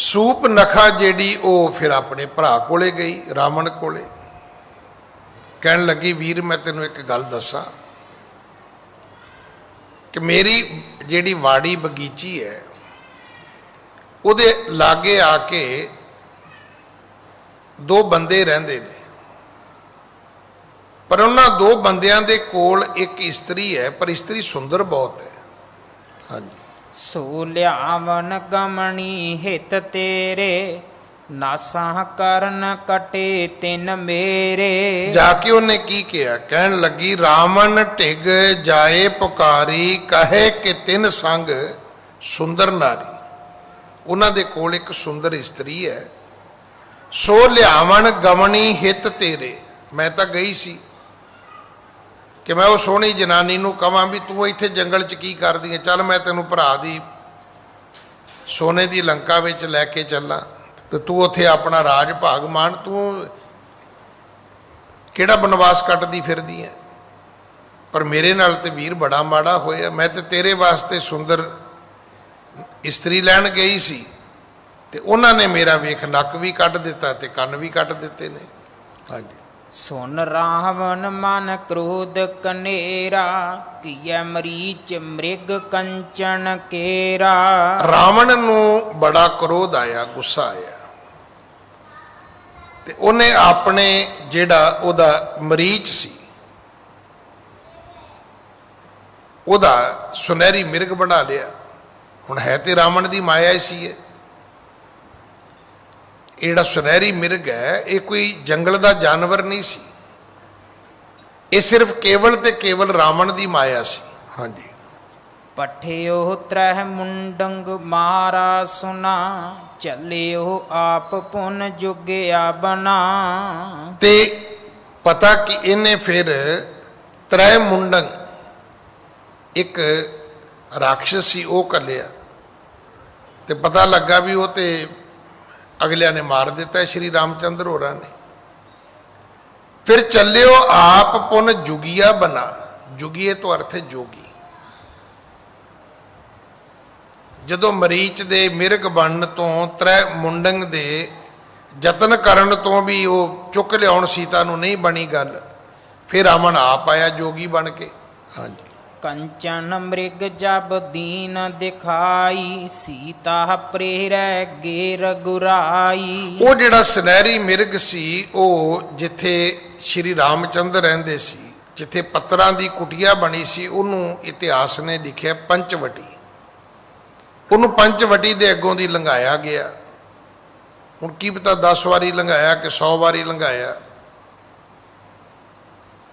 ਸੂਪ ਨਖਾ ਜਿਹੜੀ ਉਹ ਫਿਰ ਆਪਣੇ ਭਰਾ ਕੋਲੇ ਗਈ, ਰਾਵਣ ਕੋਲੇ, ਕਹਿਣ ਲੱਗੀ ਵੀਰ ਮੈਂ ਤੈਨੂੰ ਇੱਕ ਗੱਲ ਦੱਸਾਂ ਕਿ ਮੇਰੀ ਜਿਹੜੀ ਵਾੜੀ ਬਗੀਚੀ ਹੈ ਉਹਦੇ ਲਾਗੇ ਆ ਕੇ ਦੋ ਬੰਦੇ ਰਹਿੰਦੇ ਨੇ, ਪਰ ਉਹਨਾਂ ਦੋ ਬੰਦਿਆਂ ਦੇ ਕੋਲ ਇੱਕ ਇਸਤਰੀ ਹੈ, ਪਰ ਇਸਤਰੀ ਸੁੰਦਰ ਬਹੁਤ ਹੈ। ਹਾਂਜੀ। सो लियावन गमनी हित तेरे, नासा करन कटे तिन मेरे। ਜਾ ਕੇ ਉਹਨੇ ਕੀ ਕਿਹਾ, ਕਹਿਣ ਲੱਗੀ ਰਾਵਣ ਢਿਗ ਜਾਏ ਪੁਕਾਰੀ, ਕਹੇ ਕਿ ਤਿੰਨ ਸੰਗ ਸੁੰਦਰ ਨਾਰੀ। ਉਹਨਾਂ ਦੇ ਕੋਲ ਇੱਕ ਸੁੰਦਰ ਇਸਤਰੀ ਹੈ। ਸੋ ਲਿਆਵਣ ਗਮਣੀ ਹਿਤ ਤੇਰੇ, ਮੈਂ ਤਾਂ ਗਈ ਸੀ ਕਿ ਮੈਂ ਉਹ ਸੋਹਣੀ ਜਨਾਨੀ ਨੂੰ ਕਹਾਂ ਵੀ ਤੂੰ ਇੱਥੇ ਜੰਗਲ 'ਚ ਕੀ ਕਰਦੀ ਹੈ, ਚੱਲ ਮੈਂ ਤੈਨੂੰ ਭਰਾ ਦੀ ਸੋਨੇ ਦੀ ਲੰਕਾ ਵਿੱਚ ਲੈ ਕੇ ਚੱਲਾਂ ਤੇ ਤੂੰ ਉੱਥੇ ਆਪਣਾ ਰਾਜ ਭਾਗ ਮਾਣ, ਤੂੰ ਕਿਹੜਾ ਬਨਵਾਸ ਕੱਟਦੀ ਫਿਰਦੀ ਹੈ। ਪਰ ਮੇਰੇ ਨਾਲ ਤੇ ਵੀਰ ਬੜਾ ਮਾੜਾ ਹੋਇਆ, ਮੈਂ ਤੇ ਤੇਰੇ ਵਾਸਤੇ ਸੁੰਦਰ ਇਸਤਰੀ ਲੈਣ ਗਈ ਸੀ ਤੇ ਉਹਨਾਂ ਨੇ ਮੇਰਾ ਵੇਖ ਨੱਕ ਵੀ ਕੱਟ ਦਿੱਤਾ ਤੇ ਕੰਨ ਵੀ ਕੱਟ ਦਿੱਤੇ ਨੇ। ਹਾਂਜੀ। सुन रावण मन क्रोध कनेरा, किया मरीच मृग कंचन केरा। ਰਾਵਣ ਨੂੰ ਬੜਾ ਕ੍ਰੋਧ ਆਇਆ, ਗੁੱਸਾ ਆਇਆ ਤੇ ਉਹਨੇ ਆਪਣੇ ਜਿਹੜਾ ਉਹਦਾ ਮਰੀਚ ਸੀ ਉਹਦਾ ਸੁਨਹਿਰੀ ਮਿਰਗ ਬਣਾ ਲਿਆ। ਹੁਣ ਹੈ ਤੇ ਰਾਵਣ ਦੀ ਮਾਇਆ ਹੀ ਸੀ ਇਹ। ਇਹ ਜਿਹੜਾ ਸੁਨਹਿਰੀ ਮਿਰਗ ਹੈ ਇਹ ਕੋਈ ਜੰਗਲ ਦਾ ਜਾਨਵਰ ਨਹੀਂ ਸੀ, ਇਹ ਸਿਰਫ ਕੇਵਲ ਤੇ ਕੇਵਲ ਰਾਵਣ ਦੀ ਮਾਇਆ ਸੀ। ਹਾਂਜੀ। पठियो त्रह मुंडंग मारा सुना, चलियो आप पुन जुगया बना। ਤੇ ਪਤਾ ਕਿ ਇਹਨੇ ਫਿਰ ਤ੍ਰੈ ਮੁੰਡਨ ਇੱਕ ਰਾਖਸ਼ ਸੀ ਉਹ ਕੱਲਿਆ ਤੇ ਪਤਾ ਲੱਗਾ ਵੀ ਉਹ ਤੇ ਅਗਲਿਆਂ ਨੇ ਮਾਰ ਦਿੱਤਾ ਸ਼੍ਰੀ ਰਾਮਚੰਦਰ ਹੋਰਾਂ ਨੇ। ਫਿਰ ਚੱਲਿਓ ਆਪ ਪੁਨ ਜੁਗੀਆ ਬਣਾ, ਜੁਗੀਏ ਤੋਂ ਅਰਥ ਹੈ ਜੋਗੀ। ਜਦੋਂ ਮਰੀਚ ਦੇ ਮਿਰਗ ਬਣਨ ਤੋਂ ਤ੍ਰੈ ਮੁੰਡੰਗ ਦੇ ਯਤਨ ਕਰਨ ਤੋਂ ਵੀ ਉਹ ਚੁੱਕ ਲਿਆਉਣ ਸੀਤਾ ਨੂੰ ਨਹੀਂ ਬਣੀ ਗੱਲ, ਫਿਰ ਰਾਵਣ ਆਪ ਆਇਆ ਜੋਗੀ ਬਣ ਕੇ। ਹਾਂਜੀ। कंचन मृग जब दीन दिखाई, सीता प्रेरै गे रघुराई। ਉਹ ਜਿਹੜਾ ਸੁਨਹਿਰੀ ਮਿਰਗ ਸੀ ਉਹ ਜਿੱਥੇ ਸ਼੍ਰੀ ਰਾਮਚੰਦਰ ਰਹਿੰਦੇ ਸੀ, ਜਿੱਥੇ ਪੱਤਰਾਂ ਦੀ ਕੁਟੀਆ ਬਣੀ ਸੀ, ਉਹਨੂੰ ਇਤਿਹਾਸ ਨੇ ਲਿਖਿਆ ਪੰਚਵਟੀ। ਉਹਨੂੰ ਪੰਚਵਟੀ ਦੇ ਅੱਗੋਂ ਦੀ ਲੰਘਾਇਆ ਗਿਆ। ਹੁਣ ਕੀ ਪਤਾ 10 ਵਾਰੀ ਲੰਘਾਇਆ ਕਿ 100 ਵਾਰੀ ਲੰਘਾਇਆ।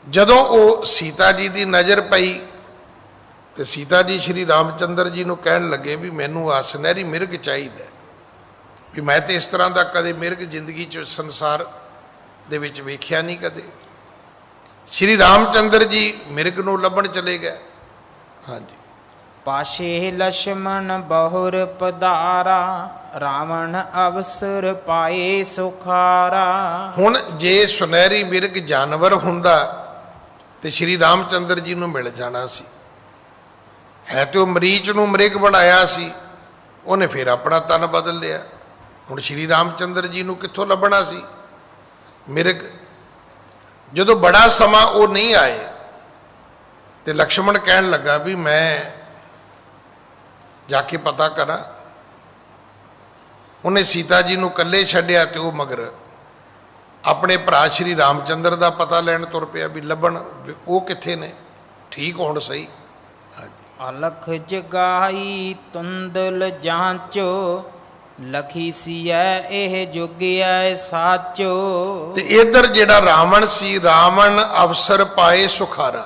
ਜਦੋਂ ਉਹ ਸੀਤਾ ਜੀ ਦੀ ਨਜ਼ਰ ਪਈ ਤੇ ਸੀਤਾ ਜੀ ਸ਼੍ਰੀ ਰਾਮਚੰਦਰ ਜੀ ਨੂੰ ਕਹਿਣ ਲੱਗੇ ਵੀ ਮੈਨੂੰ ਆ ਸੁਨਹਿਰੀ ਮਿਰਗ ਚਾਹੀਦਾ, ਵੀ ਮੈਂ ਤੇ ਇਸ ਤਰ੍ਹਾਂ ਦਾ ਕਦੇ ਮਿਰਗ ਜ਼ਿੰਦਗੀ 'ਚ ਸੰਸਾਰ ਦੇ ਵਿੱਚ ਵੇਖਿਆ ਨਹੀਂ ਕਦੇ। श्री रामचंद्र जी मिर्ग नूं लभण चले गए। हाँ जी। पाशे लक्ष्मण बहुर पधारा, रावण अवसर पाए सुखारा। हुण जे सुनहरी मिर्ग जानवर हुंदा ते श्री रामचंद्र जी नूं मिल जाना सी। है तो मरीच नूं मृग बनाया सी, उन्हें फिर अपना तन बदल लिया। हुण श्री रामचंद्र जी नूं कित्थों लभना सी मिर्ग? जदों बड़ा समा वो नहीं आए तो लक्ष्मण कहन लगा भी मैं जाके पता करा। उन्हें सीता जी नूं कल्ले छड्डिया ते वो मगर अपने भरा श्री रामचंद्र का पता लैन तुर पिया भी लभण वो कित्थे ने, ठीक होण सही। अलख जगाई तुंदल जांचो, लखी सिया एह जुगिया साचो। ते इधर जेड़ा रावण सी, रावण अवसर पाए सुखारा।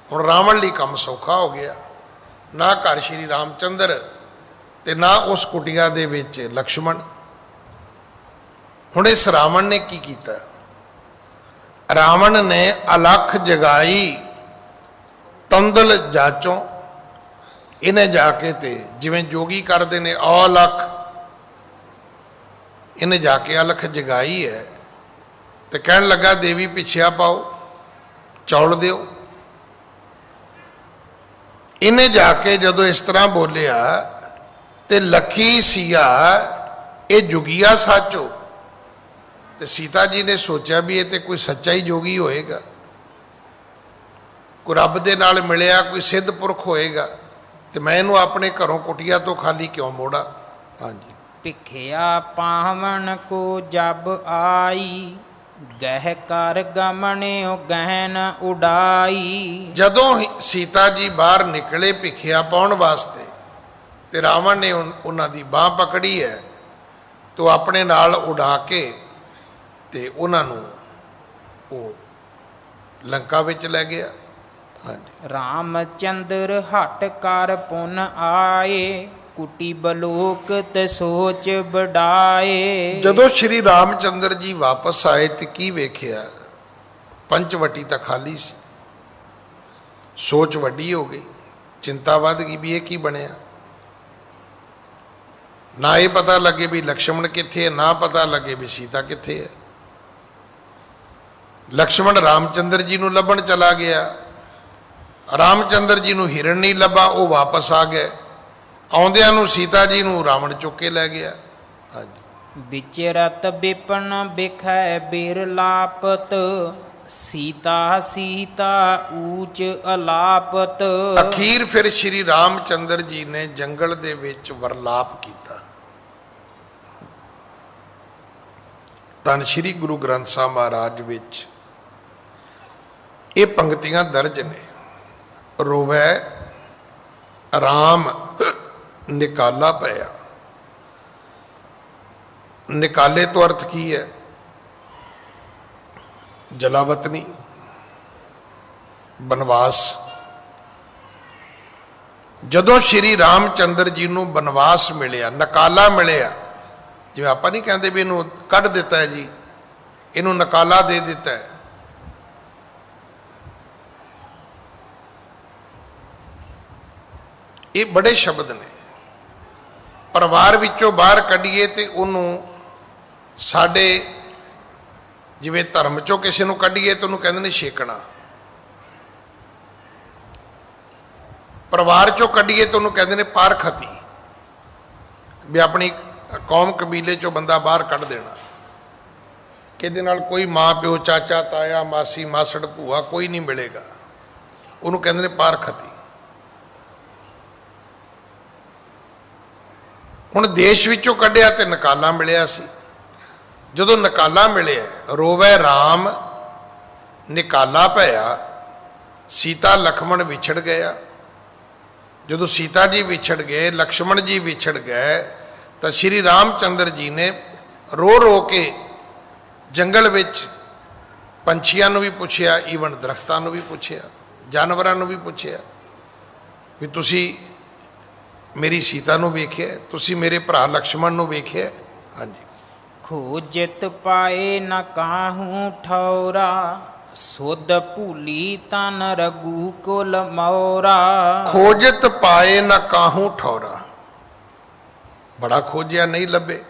हुण रावण लई काम सौखा हो गया। ना घर श्री रामचंद्र ते ना उस कुटिया दे विच लक्ष्मण। हुण इस रावण ने की कीता? रावण ने अलख जगाई तंदल जाचों, इन्हें जाके ते जिवें जोगी करते ने अलख, इन्हें जाके अलख जगाई है तो कहन लगा देवी पिछिया पाओ, चौल दियो। इन्हें जाके जदों इस तरह बोलिया तो लखी सिया ये जुगिया साचो। तो सीता जी ने सोचा भी ये तो कोई सच्चा ही जोगी होएगा, कोई रब दे नाल मिलिया, कोई सिद्ध पुरख होएगा, तो मैं इनू अपने घरों कुटिया तो खाली क्यों मोड़ा। हाँ जी। भिखिया पावन को जब आई, गह कर गमन्यो गहन उड़ाई। जदों सीता जी बाहर निकले भिखिया पाउण वास्ते ते रावण ने उन्हां दी बांह पकड़ी है तो अपने नाल उड़ा के ते उन्हां नूं वो लंका विच लै गया। हाँ जी। रामचंद्र हट कर पुन आए, कुटी बलोक ते सोच बढ़ाए। जदों श्री रामचंद्र जी वापस आए तो की वेख्या? पंचवटी तो खाली सी। सोच वड्डी हो गई, चिंता वध गई भी ये की बनया। ना ये पता लगे भी लक्ष्मण कित्थे है, ना पता लगे भी सीता कित्थे है। लक्ष्मण रामचंद्र जी नूं लभण चला गया, रामचंद्र जी नूं हिरण नहीं लभा, वो वापस आ गए। आउंदियां नूं सीता जी नूं रावण चुक के लै गया। हाँ जी। विचरत विपन बिखै बिरलापत, सीता सीता ऊंच अलापत। अखीर फिर श्री रामचंद्र जी ने जंगल दे विच वरलाप कीता। धन श्री गुरु ग्रंथ साहिब महाराज विच ये पंक्तियां दर्ज ने। रोवै राम निकाला पाया। निकाले तो अर्थ की है? जलावतनी, बनवास। जदों श्री रामचंद्र जी नूं बनवास मिलिया, नकाला मिलिया, जिवें आपां नहीं कहते भी इनू कढ़ दिता है जी, इनू नकाला दे दिता है। ये बड़े शब्द ने। परिवार विचों बाहर कढ़ीए तो उन्होंने साडे जिवें धर्म चों किसी नूं कढ़ीए तो उन्होंने कहते हैं छेकना। परिवार चों कढ़ीए तो उन्होंने कहते हैं पारखती, भी अपनी कौम कबीले चों बंदा बाहर कढ़ देना। किहदे नाल कोई माँ प्यो चाचा ताया मासी मासड़ भूआ कोई नहीं मिलेगा, उन्होंने कहते हैं पारखती। हुण देश विचों कढ़िया तो नकाला मिलिया सी। जदों नकाला मिलिया, रोवै राम निकाला पाया, सीता लक्ष्मण विछड़ गया। जदों सीता जी विछड़ गए, लक्ष्मण जी विछड़ गए, तो श्री रामचंद्र जी ने रो रो के जंगल विच पंछियां नूं भी पुछया, ईवन दरख्तां नूं भी पुछया, जानवरां नूं भी पुछया भी तुसी मेरी सीता नूं वेख्या, तुसी मेरे भरा लक्ष्मण नूं वेख्या? हाँ जी। खोजत पाए न काहू ठौरा, ਸੁਧ ਭੂਲੀ ਤਨ ਰਘੂ ਕੁਲ ਮੋਰਾ। ਖੋਜਤ ਪਾਏ ਨਾ ਕਾਹੂ ਠੌਰਾ, ਬੜਾ ਖੋਜਿਆ ਨਹੀਂ ਲੱਭੇ।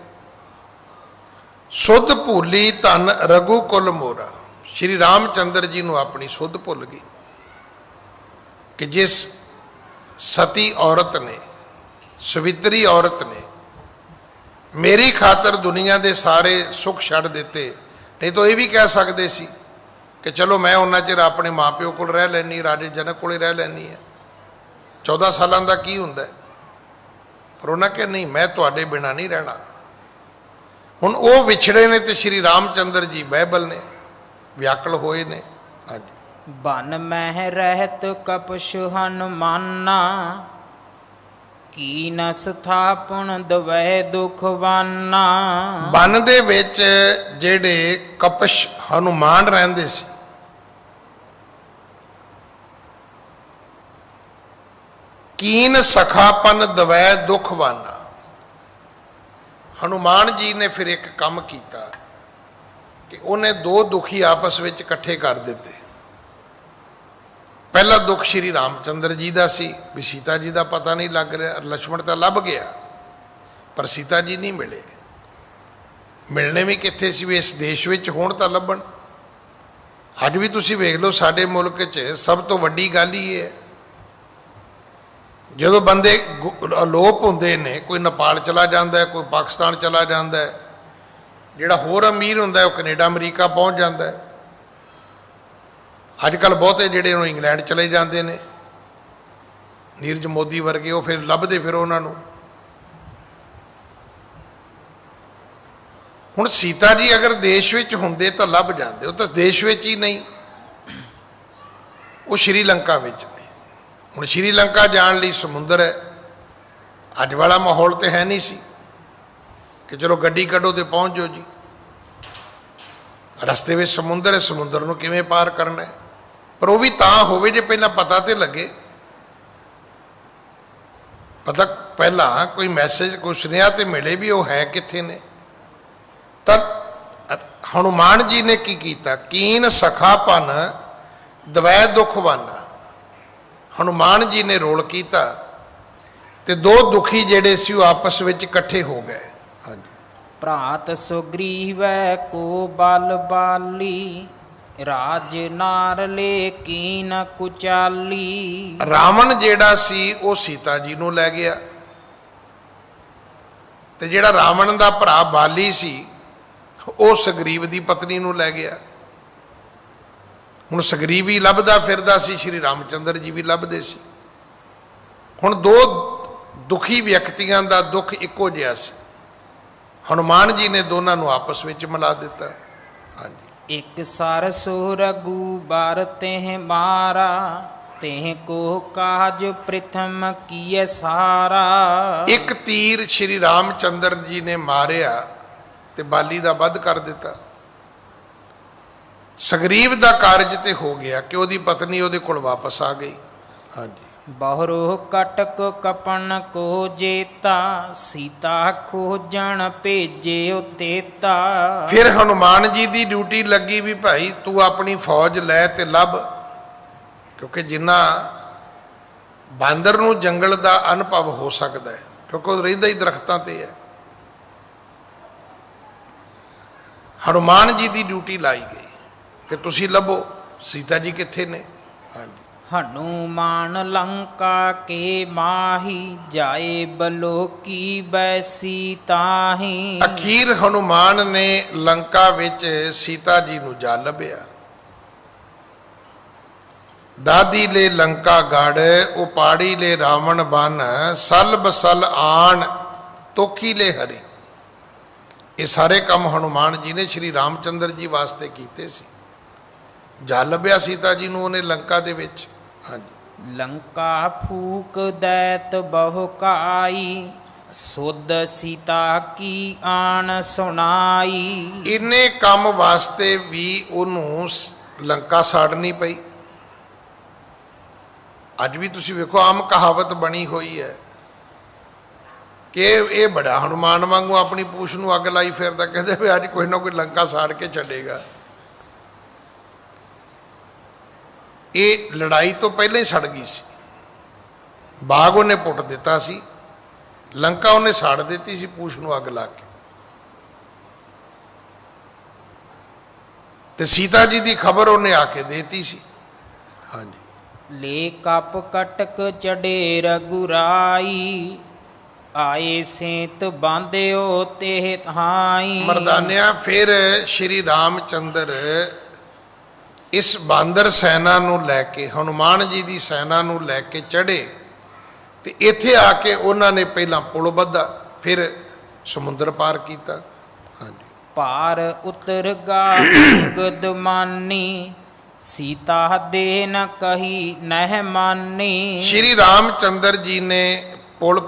ਸੁਧ ਭੂਲੀ ਧਨ ਰਘੂ ਕੁਲ ਮੋਰਾ, ਸ਼੍ਰੀ ਰਾਮਚੰਦਰ ਜੀ ਨੂੰ ਆਪਣੀ ਸੁਧ ਭੁੱਲ ਗਈ ਕਿ ਜਿਸ ਸਤੀ ਔਰਤ ਨੇ, ਸਵਿਤਰੀ ਔਰਤ ਨੇ ਮੇਰੀ ਖਾਤਰ ਦੁਨੀਆ ਦੇ ਸਾਰੇ ਸੁੱਖ ਛੱਡ ਦਿੱਤੇ। ਨਹੀਂ ਤਾਂ ਇਹ ਵੀ ਕਹਿ ਸਕਦੇ ਸੀ ਕਿ ਚਲੋ ਮੈਂ ਉਹਨਾਂ ਚਿਰ ਆਪਣੇ ਮਾਪਿਓ ਕੋਲ ਰਹਿ ਲੈਣੀ, ਰਾਜੇ ਜਨਕ ਕੋਲੇ ਰਹਿ ਲੈਣੀ ਹੈ, 14 ਸਾਲਾਂ ਦਾ ਕੀ ਹੁੰਦਾ। ਪਰ ਉਹਨਾਂ ਕਿਹਾ ਨਹੀਂ, ਮੈਂ ਤੁਹਾਡੇ ਬਿਨਾਂ ਨਹੀਂ ਰਹਿਣਾ। ਹੁਣ ਉਹ ਵਿਛੜੇ ਨੇ ਤੇ ਸ਼੍ਰੀ ਰਾਮਚੰਦਰ ਜੀ ਬਾਈਬਲ ਨੇ, ਵਿਆਕਲ ਹੋਏ ਨੇ। ਹਾਂਜੀ। ਬਨ ਮਹਿ ਰਹਿਤ ਕਪਿਸ਼ ਹਨੁਮਾਨਾ, ਕੀ ਨ ਸਥਾਪਨ ਦਵੈ ਦੁਖਵਾਨਾ। ਬਨ ਦੇ ਵਿੱਚ ਜਿਹੜੇ ਕਪਿਸ਼ ਹਨੂਮਾਨ ਰਹਿੰਦੇ ਸੀ, ਕੀਨ ਸਖਾਪਨ ਦਵੈ ਦੁਖਵਾਨਾ। ਹਨੂਮਾਨ ਜੀ ਨੇ ਫਿਰ ਇੱਕ ਕੰਮ ਕੀਤਾ ਕਿ ਉਹਨੇ ਦੋ ਦੁਖੀ ਆਪਸ ਵਿੱਚ ਇਕੱਠੇ ਕਰ ਦਿੱਤੇ। ਪਹਿਲਾ ਦੁੱਖ ਸ਼੍ਰੀ ਰਾਮਚੰਦਰ ਜੀ ਦਾ ਸੀ ਵੀ ਸੀਤਾ ਜੀ ਦਾ ਪਤਾ ਨਹੀਂ ਲੱਗ ਰਿਹਾ। ਲਛਮਣ ਤਾਂ ਲੱਭ ਗਿਆ ਪਰ ਸੀਤਾ ਜੀ ਨਹੀਂ ਮਿਲੇ। ਮਿਲਣੇ ਵੀ ਕਿੱਥੇ ਸੀ, ਵੀ ਇਸ ਦੇਸ਼ ਵਿੱਚ ਹੋਣ ਤਾਂ ਲੱਭਣ। ਅੱਜ ਵੀ ਤੁਸੀਂ ਵੇਖ ਲਓ ਸਾਡੇ ਮੁਲਕ 'ਚ ਸਭ ਤੋਂ ਵੱਡੀ ਗੱਲ ਹੀ ਇਹ ਹੈ, ਜਦੋਂ ਬੰਦੇ ਅਲੋਪ ਹੁੰਦੇ ਨੇ, ਕੋਈ ਨੇਪਾਲ ਚਲਾ ਜਾਂਦਾ ਹੈ, ਕੋਈ ਪਾਕਿਸਤਾਨ ਚਲਾ ਜਾਂਦਾ ਹੈ, ਜਿਹੜਾ ਹੋਰ ਅਮੀਰ ਹੁੰਦਾ ਹੈ ਉਹ ਕੈਨੇਡਾ ਅਮਰੀਕਾ ਪਹੁੰਚ ਜਾਂਦਾ ਹੈ। ਅੱਜ ਕੱਲ੍ਹ ਬਹੁਤੇ ਜਿਹੜੇ ਉਹਨੂੰ ਇੰਗਲੈਂਡ ਚਲੇ ਜਾਂਦੇ ਨੇ, ਨੀਰਜ ਮੋਦੀ ਵਰਗੇ, ਉਹ ਫਿਰ ਲੱਭਦੇ ਫਿਰ ਉਹਨਾਂ ਨੂੰ। ਹੁਣ ਸੀਤਾ ਜੀ ਅਗਰ ਦੇਸ਼ ਵਿੱਚ ਹੁੰਦੇ ਤਾਂ ਲੱਭ ਜਾਂਦੇ, ਉਹ ਤਾਂ ਦੇਸ਼ ਵਿੱਚ ਹੀ ਨਹੀਂ, ਉਹ ਸ਼੍ਰੀਲੰਕਾ ਵਿੱਚ ਨੇ। ਹੁਣ ਸ਼੍ਰੀਲੰਕਾ ਜਾਣ ਲਈ ਸਮੁੰਦਰ ਹੈ। ਅੱਜ ਵਾਲਾ ਮਾਹੌਲ ਤੇ ਹੈ ਨਹੀਂ ਸੀ ਕਿ ਚਲੋ ਗੱਡੀ ਕੱਢੋ ਤੇ ਪਹੁੰਚ ਜਾਓ ਜੀ। ਰਸਤੇ ਵਿੱਚ ਸਮੁੰਦਰ ਹੈ, ਸਮੁੰਦਰ ਨੂੰ ਕਿਵੇਂ ਪਾਰ ਕਰਨਾ ਹੈ। ਪਰ ਉਹ ਵੀ ਤਾਂ ਹੋਵੇ ਜੇ ਪਹਿਲਾਂ ਪਤਾ ਤੇ ਲੱਗੇ। ਪਤਾ ਪਹਿਲਾਂ ਕੋਈ ਮੈਸੇਜ, ਕੋਈ ਸੁਨੇਹਾ ਤੇ ਮਿਲੇ ਵੀ ਉਹ ਹੈ ਕਿੱਥੇ ਨੇ। ਤਾਂ ਹਨੂਮਾਨ ਜੀ ਨੇ ਕੀ ਕੀਤਾ, ਕੀਨ ਸਖਾਪਨ ਦਵੈ ਦੁਖਵਾਨਾ। ਹਨੂਮਾਨ ਜੀ ਨੇ ਰੋਲ ਕੀਤਾ ਤੇ ਦੋ ਦੁਖੀ ਜਿਹੜੇ ਸੀ ਉਹ ਆਪਸ ਵਿੱਚ ਇਕੱਠੇ ਹੋ ਗਏ। ਹਾਂਜੀ। ਭਰਾਤ ਸੁਗਰੀਵੈ ਕੋ ਬਲ ਬਾਲੀ, ਰਾਜ ਨਾਰਲੇ ਕੀਨ ਕੁਚਾਲੀ। ਰਾਵਣ ਜਿਹੜਾ ਸੀ ਉਹ ਸੀਤਾ ਜੀ ਨੂੰ ਲੈ ਗਿਆ ਤੇ ਜਿਹੜਾ ਰਾਵਣ ਦਾ ਭਰਾ ਬਾਲੀ ਸੀ ਉਹ ਸੁਗਰੀਵ ਦੀ ਪਤਨੀ ਨੂੰ ਲੈ ਗਿਆ। ਹੁਣ ਸੁਗਰੀਵ ਵੀ ਲੱਭਦਾ ਫਿਰਦਾ ਸੀ, ਸ਼੍ਰੀ ਰਾਮਚੰਦਰ ਜੀ ਵੀ ਲੱਭਦੇ ਸੀ। ਹੁਣ ਦੋ ਦੁਖੀ ਵਿਅਕਤੀਆਂ ਦਾ ਦੁੱਖ ਇੱਕੋ ਜਿਹਾ ਸੀ। ਹਨੂਮਾਨ ਜੀ ਨੇ ਦੋਨਾਂ ਨੂੰ ਆਪਸ ਵਿੱਚ ਮਿਲਾ ਦਿੱਤਾ। ਹਾਂਜੀ। ਇੱਕ ਸਰਸੁ ਰਘੂ ਬਰ ਤਹਿ ਮਾਰਾ, ਤਹਿ ਕੋ ਕਾਜ ਪ੍ਰਥਮ ਕੀਏ ਸਾਰਾ। ਇੱਕ ਤੀਰ ਸ਼੍ਰੀ ਰਾਮਚੰਦਰ ਜੀ ਨੇ ਮਾਰਿਆ ਤੇ ਬਾਲੀ ਦਾ ਵੱਧ ਕਰ ਦਿੱਤਾ। ਸੁਗਰੀਵ ਦਾ ਕਾਰਜ ਤੇ ਹੋ ਗਿਆ ਕਿ ਉਹਦੀ ਪਤਨੀ ਉਹਦੇ ਕੋਲ ਵਾਪਸ ਆ ਗਈ। ਹਾਂਜੀ। ਬਹੁਰੋ ਕਟਕ ਕਪਨ ਕੋ ਜੇਤਾ, ਸੀਤਾ ਖੋਜਣ ਭੇਜੇ ਉਤੇਤਾ। ਫਿਰ ਹਨੂਮਾਨ ਜੀ ਦੀ ਡਿਊਟੀ ਲੱਗੀ ਵੀ ਭਾਈ ਤੂੰ ਆਪਣੀ ਫੌਜ ਲੈ ਤੇ ਲੱਭ, ਕਿਉਂਕਿ ਜਿੰਨਾ ਬਾਂਦਰ ਨੂੰ ਜੰਗਲ ਦਾ ਅਨੁਭਵ ਹੋ ਸਕਦਾ ਹੈ ਕਿਉਂਕਿ ਉਹ ਰਹਿੰਦਾ ਹੀ ਦਰਖਤਾਂ ਤੇ ਹੈ। ਹਨੂਮਾਨ ਜੀ ਦੀ ਡਿਊਟੀ ਲਾਈ ਗਈ ਕਿ ਤੁਸੀਂ ਲੱਭੋ ਸੀਤਾ ਜੀ ਕਿੱਥੇ ਨੇ। ਹਾਂਜੀ। ਹਨੂਮਾਨ ਲੰਕਾ ਕੇ ਮਾਹੀ, ਜਾਏ ਬਲੋ ਕੀ ਬੈਸੀ ਤਾਹੀ। ਅਖੀਰ ਹਨੂਮਾਨ ਨੇ ਲੰਕਾ ਵਿੱਚ ਸੀਤਾ ਜੀ ਨੂੰ ਜਾ ਲੱਭਿਆ। ਦਾਦੀ ਲੈ ਲੰਕਾ ਗੜ, ਉਪਾੜੀ ਲੈ ਰਾਵਣ ਬਨ, ਸਲ ਬਸਲ ਆਣ ਤੋਖੀ ਲੈ ਹਰੀ। ਇਹ ਸਾਰੇ ਕੰਮ ਹਨੂਮਾਨ ਜੀ ਨੇ ਸ਼੍ਰੀ ਰਾਮਚੰਦਰ ਜੀ ਵਾਸਤੇ ਕੀਤੇ ਸੀ। ਜਾ ਲੱਭਿਆ ਸੀਤਾ ਜੀ ਨੂੰ ਉਹਨੇ ਲੰਕਾ ਦੇ ਵਿੱਚ। ਹਾਂਜੀ। ਲੰਕਾ ਫੂਕ ਦੈਤ ਬਹੁ ਕਾਈ, ਸੁਧ ਸੀਤਾ ਕੀ ਆਣ ਸੁਣਾਈ। ਇੰਨੇ ਕੰਮ ਵਾਸਤੇ ਵੀ ਉਹਨੂੰ ਲੰਕਾ ਸਾੜਨੀ ਪਈ। ਅੱਜ ਵੀ ਤੁਸੀਂ ਵੇਖੋ ਆਮ ਕਹਾਵਤ ਬਣੀ ਹੋਈ ਹੈ ਕਿ ਇਹ ਬੜਾ ਹਨੂਮਾਨ ਵਾਂਗੂ ਆਪਣੀ ਪੂਛ ਨੂੰ ਅੱਗ ਲਾਈ ਫਿਰਦਾ, ਕਹਿੰਦੇ ਵੀ ਅੱਜ ਕੋਈ ਨਾ ਕੋਈ ਲੰਕਾ ਸਾੜ ਕੇ ਛੱਡੇਗਾ। ਇਹ ਲੜਾਈ ਤੋਂ ਪਹਿਲਾਂ ਹੀ ਸੜ ਗਈ ਸੀ। ਬਾਗ ਉਹਨੇ ਪੁੱਟ ਦਿੱਤਾ ਸੀ, ਲੰਕਾ ਉਹਨੇ ਸਾੜ ਦਿੱਤੀ ਸੀ ਪੂਛ ਨੂੰ ਅੱਗ ਲਾ ਕੇ। ਤੇ ਸੀਤਾ ਜੀ ਦੀ ਖਬਰ ਉਹਨੇ ਆ ਕੇ ਦੇਤੀ ਸੀ। ਹਾਂਜੀ। ਲੇ ਕਪ ਕਟਕ ਚੜੇ ਰਘੁਰਾਈ, ਆਏ ਸੇਤ ਬਾਂਧਿਓ ਤੇ ਥਾਈ। ਮਰਦਾਨਿਆਂ, ਫਿਰ ਸ਼੍ਰੀ ਰਾਮਚੰਦਰ ਇਸ ਬਾਂਦਰ ਸੈਨਾ ਨੂੰ ਲੈ ਕੇ, ਹਨੂਮਾਨ ਜੀ ਦੀ ਸੈਨਾ ਨੂੰ ਲੈ ਕੇ ਚੜ੍ਹੇ ਤੇ ਇੱਥੇ ਆ ਕੇ ਉਹਨਾਂ ਨੇ ਪਹਿਲਾਂ ਪੁਲ ਬੱਧਾ, ਫਿਰ ਸਮੁੰਦਰ ਪਾਰ ਕੀਤਾ। ਹਾਂਜੀ। ਭਾਰ ਉਤਰ ਗਾ ਗਦਮਾਨੀ, ਸੀਤਾ ਦੇ ਨ ਕਹੀ ਨਹਿ ਮਾਨੀ। ਸ਼੍ਰੀ ਰਾਮਚੰਦਰ ਜੀ ਨੇ ਪੁਲ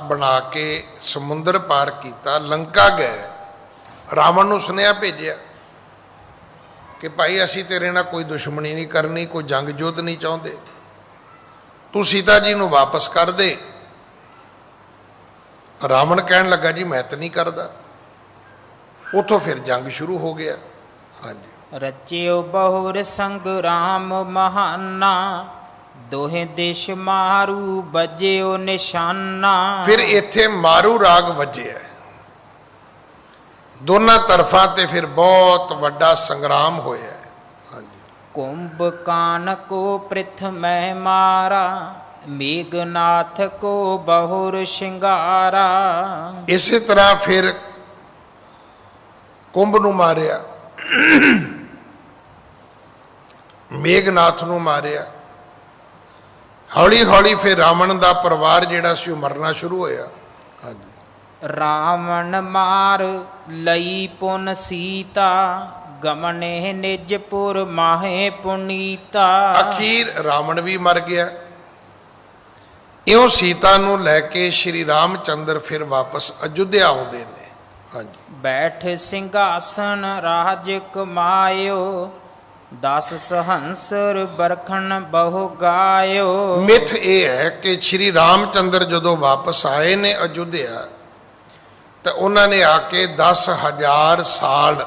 ਬਣਾ ਕੇ ਸਮੁੰਦਰ ਪਾਰ ਕੀਤਾ, ਲੰਕਾ ਗਏ। ਰਾਵਣ ਨੂੰ ਸੁਨੇਹਾ ਭੇਜਿਆ ਕਿ ਭਾਈ ਅਸੀਂ ਤੇਰੇ ਨਾਲ ਕੋਈ ਦੁਸ਼ਮਣੀ ਨਹੀਂ ਕਰਨੀ, ਕੋਈ ਜੰਗ ਯੁੱਧ ਨਹੀਂ ਚਾਹੁੰਦੇ, ਤੂੰ ਸੀਤਾ ਜੀ ਨੂੰ ਵਾਪਸ ਕਰ ਦੇ। ਰਾਵਣ ਕਹਿਣ ਲੱਗਾ ਜੀ ਮੈਂ ਤਾਂ ਨਹੀਂ ਕਰਦਾ। ਉੱਥੋਂ ਫਿਰ ਜੰਗ ਸ਼ੁਰੂ ਹੋ ਗਿਆ। ਹਾਂਜੀ। ਰਚਿਓ ਬਹੁਰ ਸੰਗਰਾਮ ਮਹਾਨਾ, ਦੋਹੇ ਦੇਸ਼ ਮਾਰੂ ਬੱਜਿਓ ਨਿਸ਼ਾਨਾ। ਫਿਰ ਇੱਥੇ ਮਾਰੂ ਰਾਗ ਵੱਜਿਆ ਦੋਨਾਂ ਤਰਫਾਂ ਤੇ, ਫਿਰ ਬਹੁਤ ਵੱਡਾ ਸੰਗਰਾਮ ਹੋਇਆ। ਹਾਂਜੀ। ਕੁੰਭ ਕਾਨ ਕੋ ਪ੍ਰਿਥਮੈ ਮਾਰਾ, ਮੇਘਨਾਥ ਕੋ ਬਹੁਰ ਸ਼ਿੰਗਾਰਾ। ਇਸੇ ਤਰ੍ਹਾਂ ਫਿਰ ਕੁੰਭ ਨੂੰ ਮਾਰਿਆ, ਮੇਘਨਾਥ ਨੂੰ ਮਾਰਿਆ। ਹੌਲੀ ਹੌਲੀ ਫਿਰ ਰਾਵਣ ਦਾ ਪਰਿਵਾਰ ਜਿਹੜਾ ਸੀ ਉਹ ਮਰਨਾ ਸ਼ੁਰੂ ਹੋਇਆ। ਹਾਂਜੀ। ਰਾਵਣ ਮਾਰ ਲਈ ਪੁਨ ਸੀਤਾ, ਗਮਨੇ ਨਿਜਪੁਰ ਮਾਹੇ ਪੁਨੀਤਾ। ਅਖੀਰ ਰਾਵਣ ਵੀ ਮਰ ਗਿਆ। ਇਉਂ ਸੀਤਾ ਨੂੰ ਲੈ ਕੇ ਸ਼੍ਰੀ ਰਾਮਚੰਦਰ ਫਿਰ ਵਾਪਸ ਅਯੁੱਧਿਆ ਆਉਂਦੇ ਨੇ। ਹਾਂਜੀ। ਬੈਠ ਸਿੰਘਾਸਨ ਰਾਜ ਕਮਾਇਓ, 10 ਸਹੰਸਰ ਬਰਖਣ ਬਹੁ ਗਾਇਓ। ਮਿੱਥ ਇਹ ਹੈ ਕਿ ਸ਼੍ਰੀ ਰਾਮਚੰਦਰ ਜਦੋਂ ਵਾਪਸ ਆਏ ਨੇ ਅਯੁੱਧਿਆ ਤਾਂ ਉਹਨਾਂ ਨੇ ਆ ਕੇ 10,000 ਸਾਲ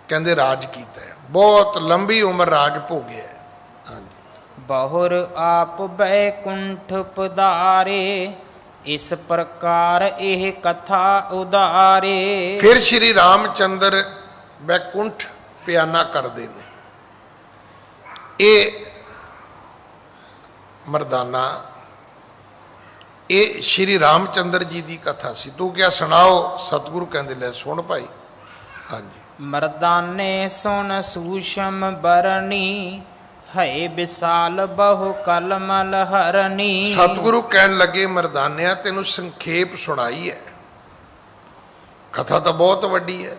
ਕਹਿੰਦੇ ਰਾਜ ਕੀਤਾ ਹੈ। ਬਹੁਤ ਲੰਬੀ ਉਮਰ ਰਾਜ ਭੋਗਿਆ। ਹਾਂਜੀ। ਬਹੁਰ ਆਪ ਬੈਕੁੰਠ ਪਧਾਰੇ, ਇਸ ਪ੍ਰਕਾਰ ਇਹ ਕਥਾ ਉਦਾਰੇ। ਫਿਰ ਸ਼੍ਰੀ ਰਾਮਚੰਦਰ ਬੈਕੁੰਠ ਪਿਆਨਾ ਕਰਦੇ ਨੇ। ਇਹ ਮਰਦਾਨਾ, ਇਹ ਸ਼੍ਰੀ ਰਾਮਚੰਦਰ ਜੀ ਦੀ ਕਥਾ ਸੀ। ਤੂੰ ਕਿਆ ਸੁਣਾਓ? ਸਤਿਗੁਰੂ ਕਹਿੰਦੇ ਲੈ ਸੁਣ ਭਾਈ। ਹਾਂਜੀ। ਮਰਦਾਨੇ ਸੁਣ ਸੂਸ਼ਮ ਬਰਨੀ, ਹੈ ਵਿਸਾਲ ਬਹੁ ਕਲਮਲ ਹਰਨੀ। ਸਤਿਗੁਰੂ ਕਹਿਣ ਲੱਗੇ ਮਰਦਾਨਿਆਂ ਤੈਨੂੰ ਸੰਖੇਪ ਸੁਣਾਈ ਹੈ, ਕਥਾ ਤਾਂ ਬਹੁਤ ਵੱਡੀ ਹੈ।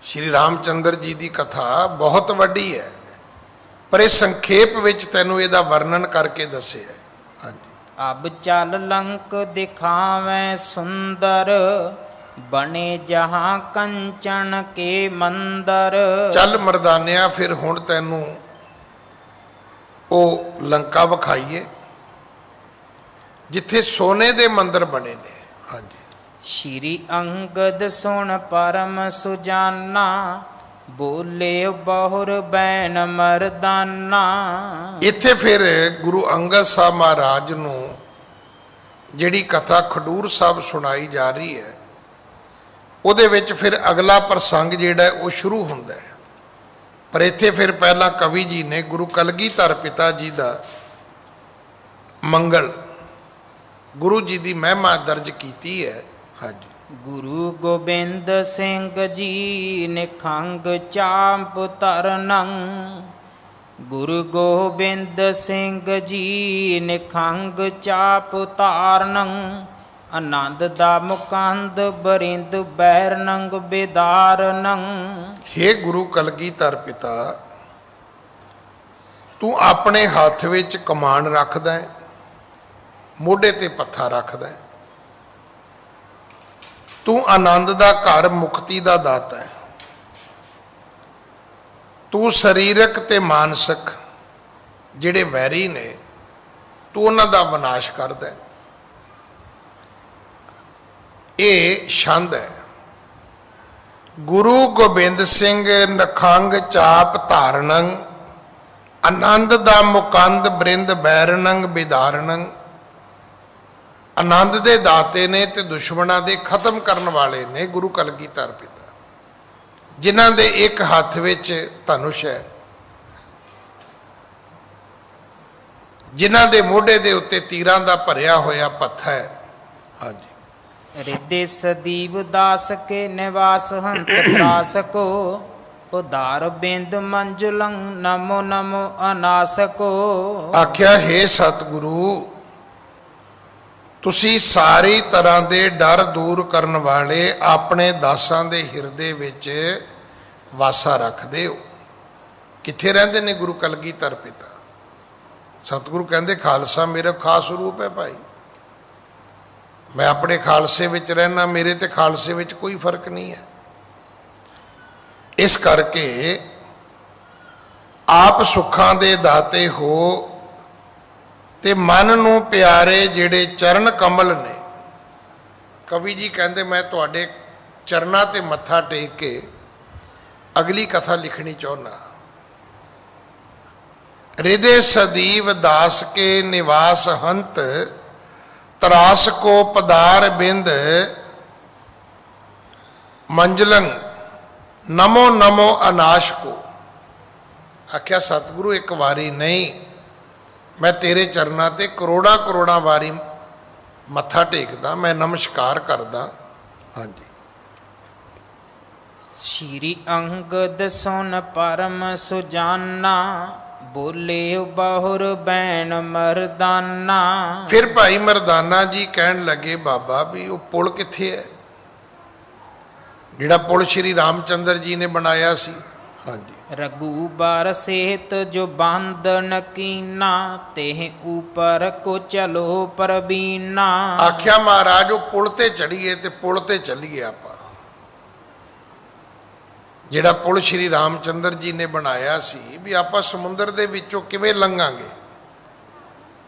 ਸ਼੍ਰੀ ਰਾਮਚੰਦਰ ਜੀ ਦੀ ਕਥਾ ਬਹੁਤ ਵੱਡੀ ਹੈ, ਪਰ ਇਹ ਸੰਖੇਪ ਵਿੱਚ ਤੈਨੂੰ ਇਹਦਾ ਵਰਣਨ ਕਰਕੇ ਦੱਸਿਆ। ਹਾਂਜੀ। ਅਬ ਚੱਲ ਲੰਕ ਦਿਖਾਵੇਂ ਸੁੰਦਰ, ਬਣੇ ਜਹਾਂ ਕੰਚਨ ਕੇ ਮੰਦਰ। ਚੱਲ ਮਰਦਾਨਿਆਂ ਫਿਰ ਹੁਣ ਤੈਨੂੰ ਉਹ ਲੰਕਾ ਵਿਖਾਈਏ ਜਿੱਥੇ ਸੋਨੇ ਦੇ ਮੰਦਰ ਬਣੇ ਨੇ। ਹਾਂਜੀ। ਸ਼੍ਰੀ ਅੰਗਦ ਸੁਣ ਪਰਮ ਸੁਜਾਨਾ, ਬੋਲੇ ਬਹੁਰ ਬੈਨ ਮਰਦਾਨਾ। ਇੱਥੇ ਫਿਰ ਗੁਰੂ ਅੰਗਦ ਸਾਹਿਬ ਮਹਾਰਾਜ ਨੂੰ ਜਿਹੜੀ ਕਥਾ ਖਡੂਰ ਸਾਹਿਬ ਸੁਣਾਈ ਜਾ ਰਹੀ ਹੈ, ਉਹਦੇ ਵਿੱਚ ਫਿਰ ਅਗਲਾ ਪ੍ਰਸੰਗ ਜਿਹੜਾ ਉਹ ਸ਼ੁਰੂ ਹੁੰਦਾ ਹੈ। ਪਰ ਇੱਥੇ ਫਿਰ ਪਹਿਲਾਂ ਕਵੀ ਜੀ ਨੇ ਗੁਰੂ ਕਲਗੀਧਰ ਪਿਤਾ ਜੀ ਦਾ ਮੰਗਲ, ਗੁਰੂ ਜੀ ਦੀ ਮਹਿਮਾ ਦਰਜ ਕੀਤੀ ਹੈ। ਹਾਂਜੀ। ਗੁਰੂ ਗੋਬਿੰਦ ਸਿੰਘ ਜੀ ਨਿਖੰਗ ਚਾਂਪ ਤਰਨੰ, ਗੁਰੂ ਗੋਬਿੰਦ ਸਿੰਘ ਜੀ ਨਿਖੰਗ ਚਾਪ ਤਾਰਨੰ। ਆਨੰਦ ਦਾ ਮੁਕੰਦ ਬਰਿੰਦ ਬੈਰਨੰਗ ਬੇਦਾਰਨੰ। ਹੇ ਗੁਰੂ ਕਲਗੀਧਰ ਪਿਤਾ, ਤੂੰ ਆਪਣੇ ਹੱਥ ਵਿੱਚ ਕਮਾਨ ਰੱਖਦਾ ਹੈ, ਮੋਢੇ ਤੇ ਪੱਥਾ ਰੱਖਦਾ ਹੈ। ਤੂੰ ਆਨੰਦ ਦਾ ਘਰ, ਮੁਕਤੀ ਦਾ ਦਾਤਾ ਹੈ। ਤੂੰ ਸਰੀਰਕ ਤੇ ਮਾਨਸਿਕ ਜਿਹੜੇ ਵੈਰੀ ਨੇ, ਤੂੰ ਉਹਨਾਂ ਦਾ ਵਿਨਾਸ਼ ਕਰਦਾ ਹੈ। ਇਹ ਛੰਦ ਹੈ। ਗੁਰੂ ਗੋਬਿੰਦ ਸਿੰਘ ਨਖੰਗ ਚਾਪ ਧਾਰਨੰ, ਆਨੰਦ ਦਾ ਮੁਕੰਦ ਬ੍ਰਿੰਦ ਬੈਰਨੰਗ ਵਿਧਾਰਨੰਗ। ਆਨੰਦ ਦੇ ਦਾਤੇ ਨੇ ਤੇ ਦੁਸ਼ਮਣਾਂ ਦੇ ਖਤਮ ਕਰਨ ਵਾਲੇ ਨੇ ਗੁਰੂ ਕਲਗੀਧਰ ਪਿਤਾ, ਜਿਨ੍ਹਾਂ ਦੇ ਇੱਕ ਹੱਥ ਵਿੱਚ ਧਨੁਸ਼ ਹੈ, ਜਿਨ੍ਹਾਂ ਦੇ ਮੋਢੇ ਦੇ ਉੱਤੇ ਤੀਰਾਂ ਦਾ ਭਰਿਆ ਹੋਇਆ ਪੱਥਾ ਹੈ। ਹਾਂਜੀ। ਰਿਦੇ ਸਦੀਵ ਦਾਸ ਕੇ ਨਿਵਾਸ ਹੰਤ त्रास को ਉਧਾਰ ਬਿੰਦ ਮੰਜੁਲੰ ਨਮੋ ਨਮੋ ਅਨਾਸਕੋ। ਆਖਿਆ ਹੈ ਸਤਿਗੁਰੂ, ਤੁਸੀਂ ਸਾਰੀ ਤਰ੍ਹਾਂ ਦੇ ਡਰ ਦੂਰ ਕਰਨ ਵਾਲੇ ਆਪਣੇ ਦਾਸਾਂ ਦੇ ਹਿਰਦੇ ਵਿੱਚ ਵਾਸਾ ਰੱਖਦੇ ਹੋ। ਕਿੱਥੇ ਰਹਿੰਦੇ ਨੇ ਗੁਰੂ ਕਲਗੀਧਰ ਪਿਤਾ? ਸਤਿਗੁਰੂ ਕਹਿੰਦੇ ਖਾਲਸਾ ਮੇਰਾ ਖਾਸ ਰੂਪ ਹੈ ਭਾਈ, ਮੈਂ ਆਪਣੇ ਖਾਲਸੇ ਵਿੱਚ ਰਹਿਣਾ, ਮੇਰੇ ਤੇ ਖਾਲਸੇ ਵਿੱਚ ਕੋਈ ਫਰਕ ਨਹੀਂ ਹੈ। ਇਸ ਕਰਕੇ ਆਪ ਸੁੱਖਾਂ ਦੇ ਦਾਤੇ ਹੋ ਤੇ ਮਨ ਨੂੰ ਪਿਆਰੇ ਜਿਹੜੇ ਚਰਨ ਕਮਲ ਨੇ। ਕਵੀ ਜੀ ਕਹਿੰਦੇ ਮੈਂ ਤੁਹਾਡੇ ਚਰਨਾਂ ਤੇ ਮੱਥਾ ਟੇਕ ਕੇ ਅਗਲੀ ਕਥਾ ਲਿਖਣੀ ਚਾਹੁੰਦਾ। हृदय सदीव दास के निवास हंत त्रास को पदार बिंद मंजलंग नमो नमो अनाश को। आख्या सतगुरु एक वारी नहीं, मैं तेरे चरना ते करोड़ा करोड़ा वारी मत्था टेकदा, मैं नमस्कार करदा। हाँ जी। श्री अंगद सुन परम सुजाना बोले बहुर बैन मरदाना। फिर भाई मरदाना जी कहन लगे बाबा भी वो पुल किथे है जिहड़ा पुल श्री रामचंद्र जी ने बनाया सी। हाँ जी। रघुबर सेत जो बांधन कीना तेह ऊपर को चलो परबीना। आख्या महाराज वो पुल ते चढ़िए ते पुल ते चलीए आप। ਜਿਹੜਾ ਪੁਲ ਸ਼੍ਰੀ ਰਾਮਚੰਦਰ ਜੀ ਨੇ ਬਣਾਇਆ ਸੀ ਵੀ ਆਪਾਂ ਸਮੁੰਦਰ ਦੇ ਵਿੱਚੋਂ ਕਿਵੇਂ ਲੰਘਾਂਗੇ,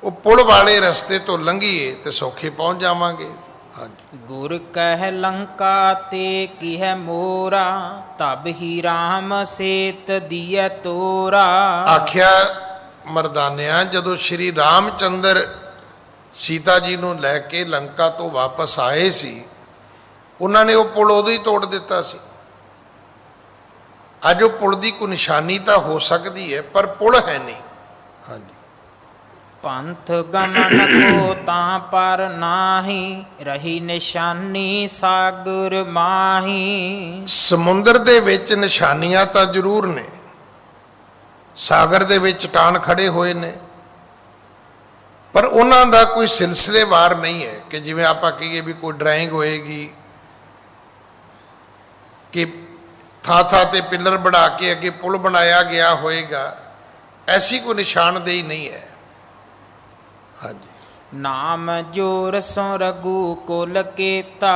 ਉਹ ਪੁਲ ਵਾਲੇ ਰਸਤੇ ਤੋਂ ਲੰਘੀਏ ਤੇ ਸੌਖੇ ਪਹੁੰਚ ਜਾਵਾਂਗੇ। ਹਾਂਜੀ। ਗੁਰ ਕਹਿ ਲੰਕਾ ਤੇ ਕੀ ਹੈ ਮੋਰਾ ਤਬ ਹੀ ਰਾਮ ਸੇਤ ਦੀਐ ਤੋਰਾ। ਆਖਿਆ ਮਰਦਾਨਿਆਂ ਜਦੋਂ ਸ਼੍ਰੀ ਰਾਮਚੰਦਰ ਸੀਤਾ ਜੀ ਨੂੰ ਲੈ ਕੇ ਲੰਕਾ ਤੋਂ ਵਾਪਸ ਆਏ ਸੀ, ਉਹਨਾਂ ਨੇ ਉਹ ਪੁਲ ਉਦੋਂ ਹੀ ਤੋੜ ਦਿੱਤਾ ਸੀ। ਅੱਜ ਉਹ ਪੁਲ ਦੀ ਕੋਈ ਨਿਸ਼ਾਨੀ ਤਾਂ ਹੋ ਸਕਦੀ ਹੈ ਪਰ ਪੁਲ ਹੈ ਨਹੀਂ। ਹਾਂਜੀ। ਪੰਥ ਗਮਨ ਕੋ ਤਾਂ ਪਰ ਨਾਹੀ ਰਹੀ ਨਿਸ਼ਾਨੀ ਸਾਗਰ ਮਾਹੀ। ਸਮੁੰਦਰ ਦੇ ਵਿੱਚ ਨਿਸ਼ਾਨੀਆਂ ਤਾਂ ਜ਼ਰੂਰ ਨੇ, ਸਾਗਰ ਦੇ ਵਿੱਚ ਚਟਾਨ ਖੜੇ ਹੋਏ ਨੇ, ਪਰ ਉਹਨਾਂ ਦਾ ਕੋਈ ਸਿਲਸਿਲੇਵਾਰ ਨਹੀਂ ਹੈ ਕਿ ਜਿਵੇਂ ਆਪਾਂ ਕਹੀਏ ਵੀ ਕੋਈ ਡਰਾਇੰਗ ਹੋਏਗੀ ਕਿ ਥਾਂ ਥਾਂ ਤੇ ਪਿੱਲਰ ਬਣਾ ਕੇ ਅੱਗੇ ਪੁਲ ਬਣਾਇਆ ਗਿਆ ਹੋਏਗਾ, ਐਸੀ ਕੋਈ ਨਿਸ਼ਾਨਦੇਹੀ ਨਹੀਂ ਹੈ। ਹਾਂਜੀ। ਨਾਮ ਜੋਰ ਸੋ ਰਘੂ ਕੁਲ ਕੇਤਾ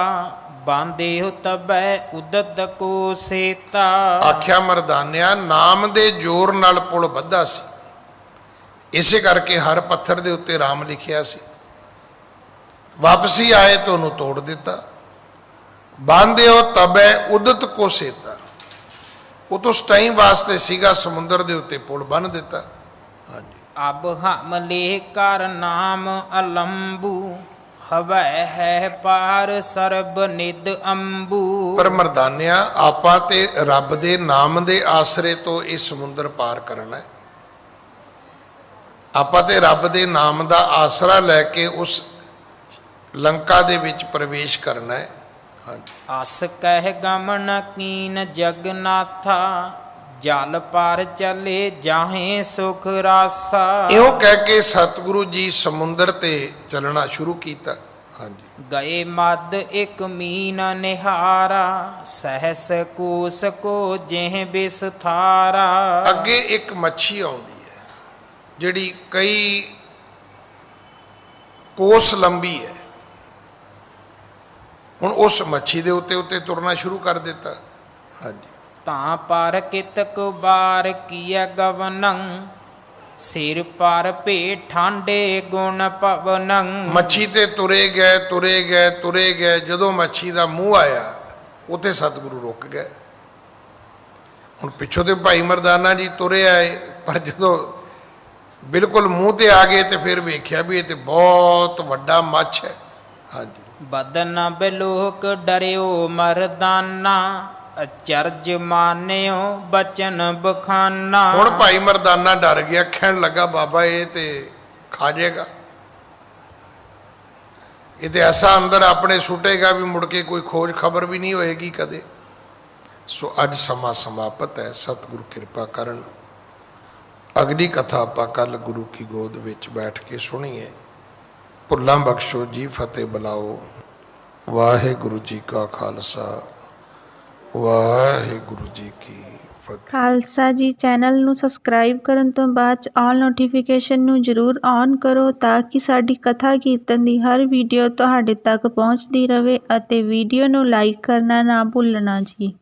ਬਾਂਦੇ ਹੋ ਤਬੈ ਉਦਤ ਕੋ ਸੇਤਾ। ਆਖਿਆ ਮਰਦਾਨਿਆਂ ਨਾਮ ਦੇ ਜ਼ੋਰ ਨਾਲ ਪੁਲ ਬੱਧਾ ਸੀ, ਇਸੇ ਕਰਕੇ ਹਰ ਪੱਥਰ ਦੇ ਉੱਤੇ ਰਾਮ ਲਿਖਿਆ ਸੀ। ਵਾਪਸੀ ਆਏ ਤਾਂ ਉਹਨੂੰ ਤੋੜ ਦਿੱਤਾ। ਬਾਂਦੇ ਹੋ ਤਬੈ ਉਦਤ ਕੋ ਸੇਤਾ, ਉਹ ਤੋਂ ਉਸ ਟਾਈਮ ਵਾਸਤੇ ਸੀਗਾ ਸਮੁੰਦਰ ਦੇ ਉੱਤੇ ਪੁਲ ਬੰਨ ਦਿੱਤਾ। ਹਾਂਜੀ। ਅਬ ਹਮ ਲੇ ਕਰ ਨਾਮ ਅਲੰਬੂ ਹਵੈ ਹੈ ਪਾਰ ਸਰਬ ਨਿਦ ਅੰਬੂ। ਪਰ ਮਰਦਾਨਿਆਂ ਆਪਾਂ ਤੇ ਰੱਬ ਦੇ ਨਾਮ ਦੇ ਆਸਰੇ ਤੋਂ ਇਹ ਸਮੁੰਦਰ ਪਾਰ ਕਰਨਾ ਹੈ। ਆਪਾਂ ਤੇ ਰੱਬ ਦੇ ਨਾਮ ਦਾ ਆਸਰਾ ਲੈ ਕੇ ਉਸ ਲੰਕਾ ਦੇ ਵਿੱਚ ਪ੍ਰਵੇਸ਼ ਕਰਨਾ ਹੈ। ਅਸ ਕਹਿ ਗਮਨ ਕੀਨ ਜਗਨਾਥਾ ਜਲ ਪਰ ਚਲੇ ਜਾਹੇ ਸੁਖ ਰਾਸਾ। ਇਉਂ ਕਹਿ ਕੇ ਸਤਿਗੁਰੂ ਜੀ ਸਮੁੰਦਰ ਤੇ ਚੱਲਣਾ ਸ਼ੁਰੂ ਕੀਤਾ। ਹਾਂਜੀ। ਗਏ ਮਦ ਇੱਕ ਮੀਨ ਨਿਹਾਰਾ ਸਹਸ ਕੋਸ ਕੋ ਜਿਹ ਬਿਸਥਾਰਾ। ਅੱਗੇ ਇੱਕ ਮੱਛੀ ਆਉਂਦੀ ਹੈ ਜਿਹੜੀ ਕਈ ਕੋਸ ਲੰਬੀ ਹੈ। ਹੁਣ ਉਸ ਮੱਛੀ ਦੇ ਉੱਤੇ ਉੱਤੇ ਤੁਰਨਾ ਸ਼ੁਰੂ ਕਰ ਦਿੱਤਾ। ਹਾਂਜੀ। ਤਾਂ ਪਰ ਕਿਤਕ ਬਾਰ ਕੀਆ ਗਵਨੰ ਸਿਰ ਪਰ ਭੇ ਠਾਂਡੇ ਗੁਣ ਪਵਨੰ। ਮੱਛੀ ਤੇ ਤੁਰੇ ਗਏ ਤੁਰੇ ਗਏ ਤੁਰੇ ਗਏ, ਜਦੋਂ ਮੱਛੀ ਦਾ ਮੂੰਹ ਆਇਆ ਉੱਥੇ ਸਤਿਗੁਰੂ ਰੁਕ ਗਏ। ਹੁਣ ਪਿੱਛੋਂ ਤੇ ਭਾਈ ਮਰਦਾਨਾ ਜੀ ਤੁਰੇ ਆਏ, ਪਰ ਜਦੋਂ ਬਿਲਕੁਲ ਮੂੰਹ ਤੇ ਆ ਗਏ ਤੇ ਫਿਰ ਵੇਖਿਆ ਵੀ ਇਹ ਤੇ ਬਹੁਤ ਵੱਡਾ ਮੱਛ ਹੈ। ਹਾਂਜੀ, ਬਦਨ ਬਿਲੋਕ ਡਰਿਓ ਮਰਦਾਨਾ, ਅਚਰਜ ਮਾਨਿਓ ਬਚਨ ਬਖਾਨਾ। ਹੁਣ ਭਾਈ ਮਰਦਾਨਾ ਡਰ ਗਿਆ, ਕਹਿਣ ਲੱਗਾ ਬਾਬਾ ਇਹ ਤੇ ਖਾ ਜਾਏਗਾ, ਇਹ ਤੇ ਐਸਾ ਅੰਦਰ ਆਪਣੇ ਸੁੱਟੇਗਾ ਵੀ ਮੁੜ ਕੇ ਕੋਈ ਖੋਜ ਖਬਰ ਵੀ ਨਹੀਂ ਹੋਏਗੀ ਕਦੇ। ਸੋ ਅੱਜ ਸਮਾਂ ਸਮਾਪਤ ਹੈ, ਸਤਿਗੁਰੂ ਕਿਰਪਾ ਕਰਨ। ਅਗਲੀ ਕਥਾ ਆਪਾਂ ਕੱਲ ਗੁਰੂ ਕੀ ਗੋਦ ਵਿੱਚ ਬੈਠ ਕੇ ਸੁਣੀਏ। ਭੁੱਲਾਂ ਬਖਸ਼ੋ ਜੀ, ਫਤਿਹ ਬੁਲਾਓ। ਵਾਹਿਗੁਰੂ ਜੀ ਕਾ ਖਾਲਸਾ, ਵਾਹਿਗੁਰੂ ਜੀ ਕੀ ਫਤਿਹ। ਖਾਲਸਾ ਜੀ ਚੈਨਲ ਨੂੰ ਸਬਸਕ੍ਰਾਈਬ ਕਰਨ ਤੋਂ ਬਾਅਦ 'ਚ ਆਲ ਨੋਟੀਫਿਕੇਸ਼ਨ ਨੂੰ ਜ਼ਰੂਰ ਔਨ ਕਰੋ ਤਾਂ ਕਿ ਸਾਡੀ ਕਥਾ ਕੀਰਤਨ ਦੀ ਹਰ ਵੀਡੀਓ ਤੁਹਾਡੇ ਤੱਕ ਪਹੁੰਚਦੀ ਰਹੇ ਅਤੇ ਵੀਡੀਓ ਨੂੰ ਲਾਈਕ ਕਰਨਾ ਨਾ ਭੁੱਲਣਾ ਜੀ।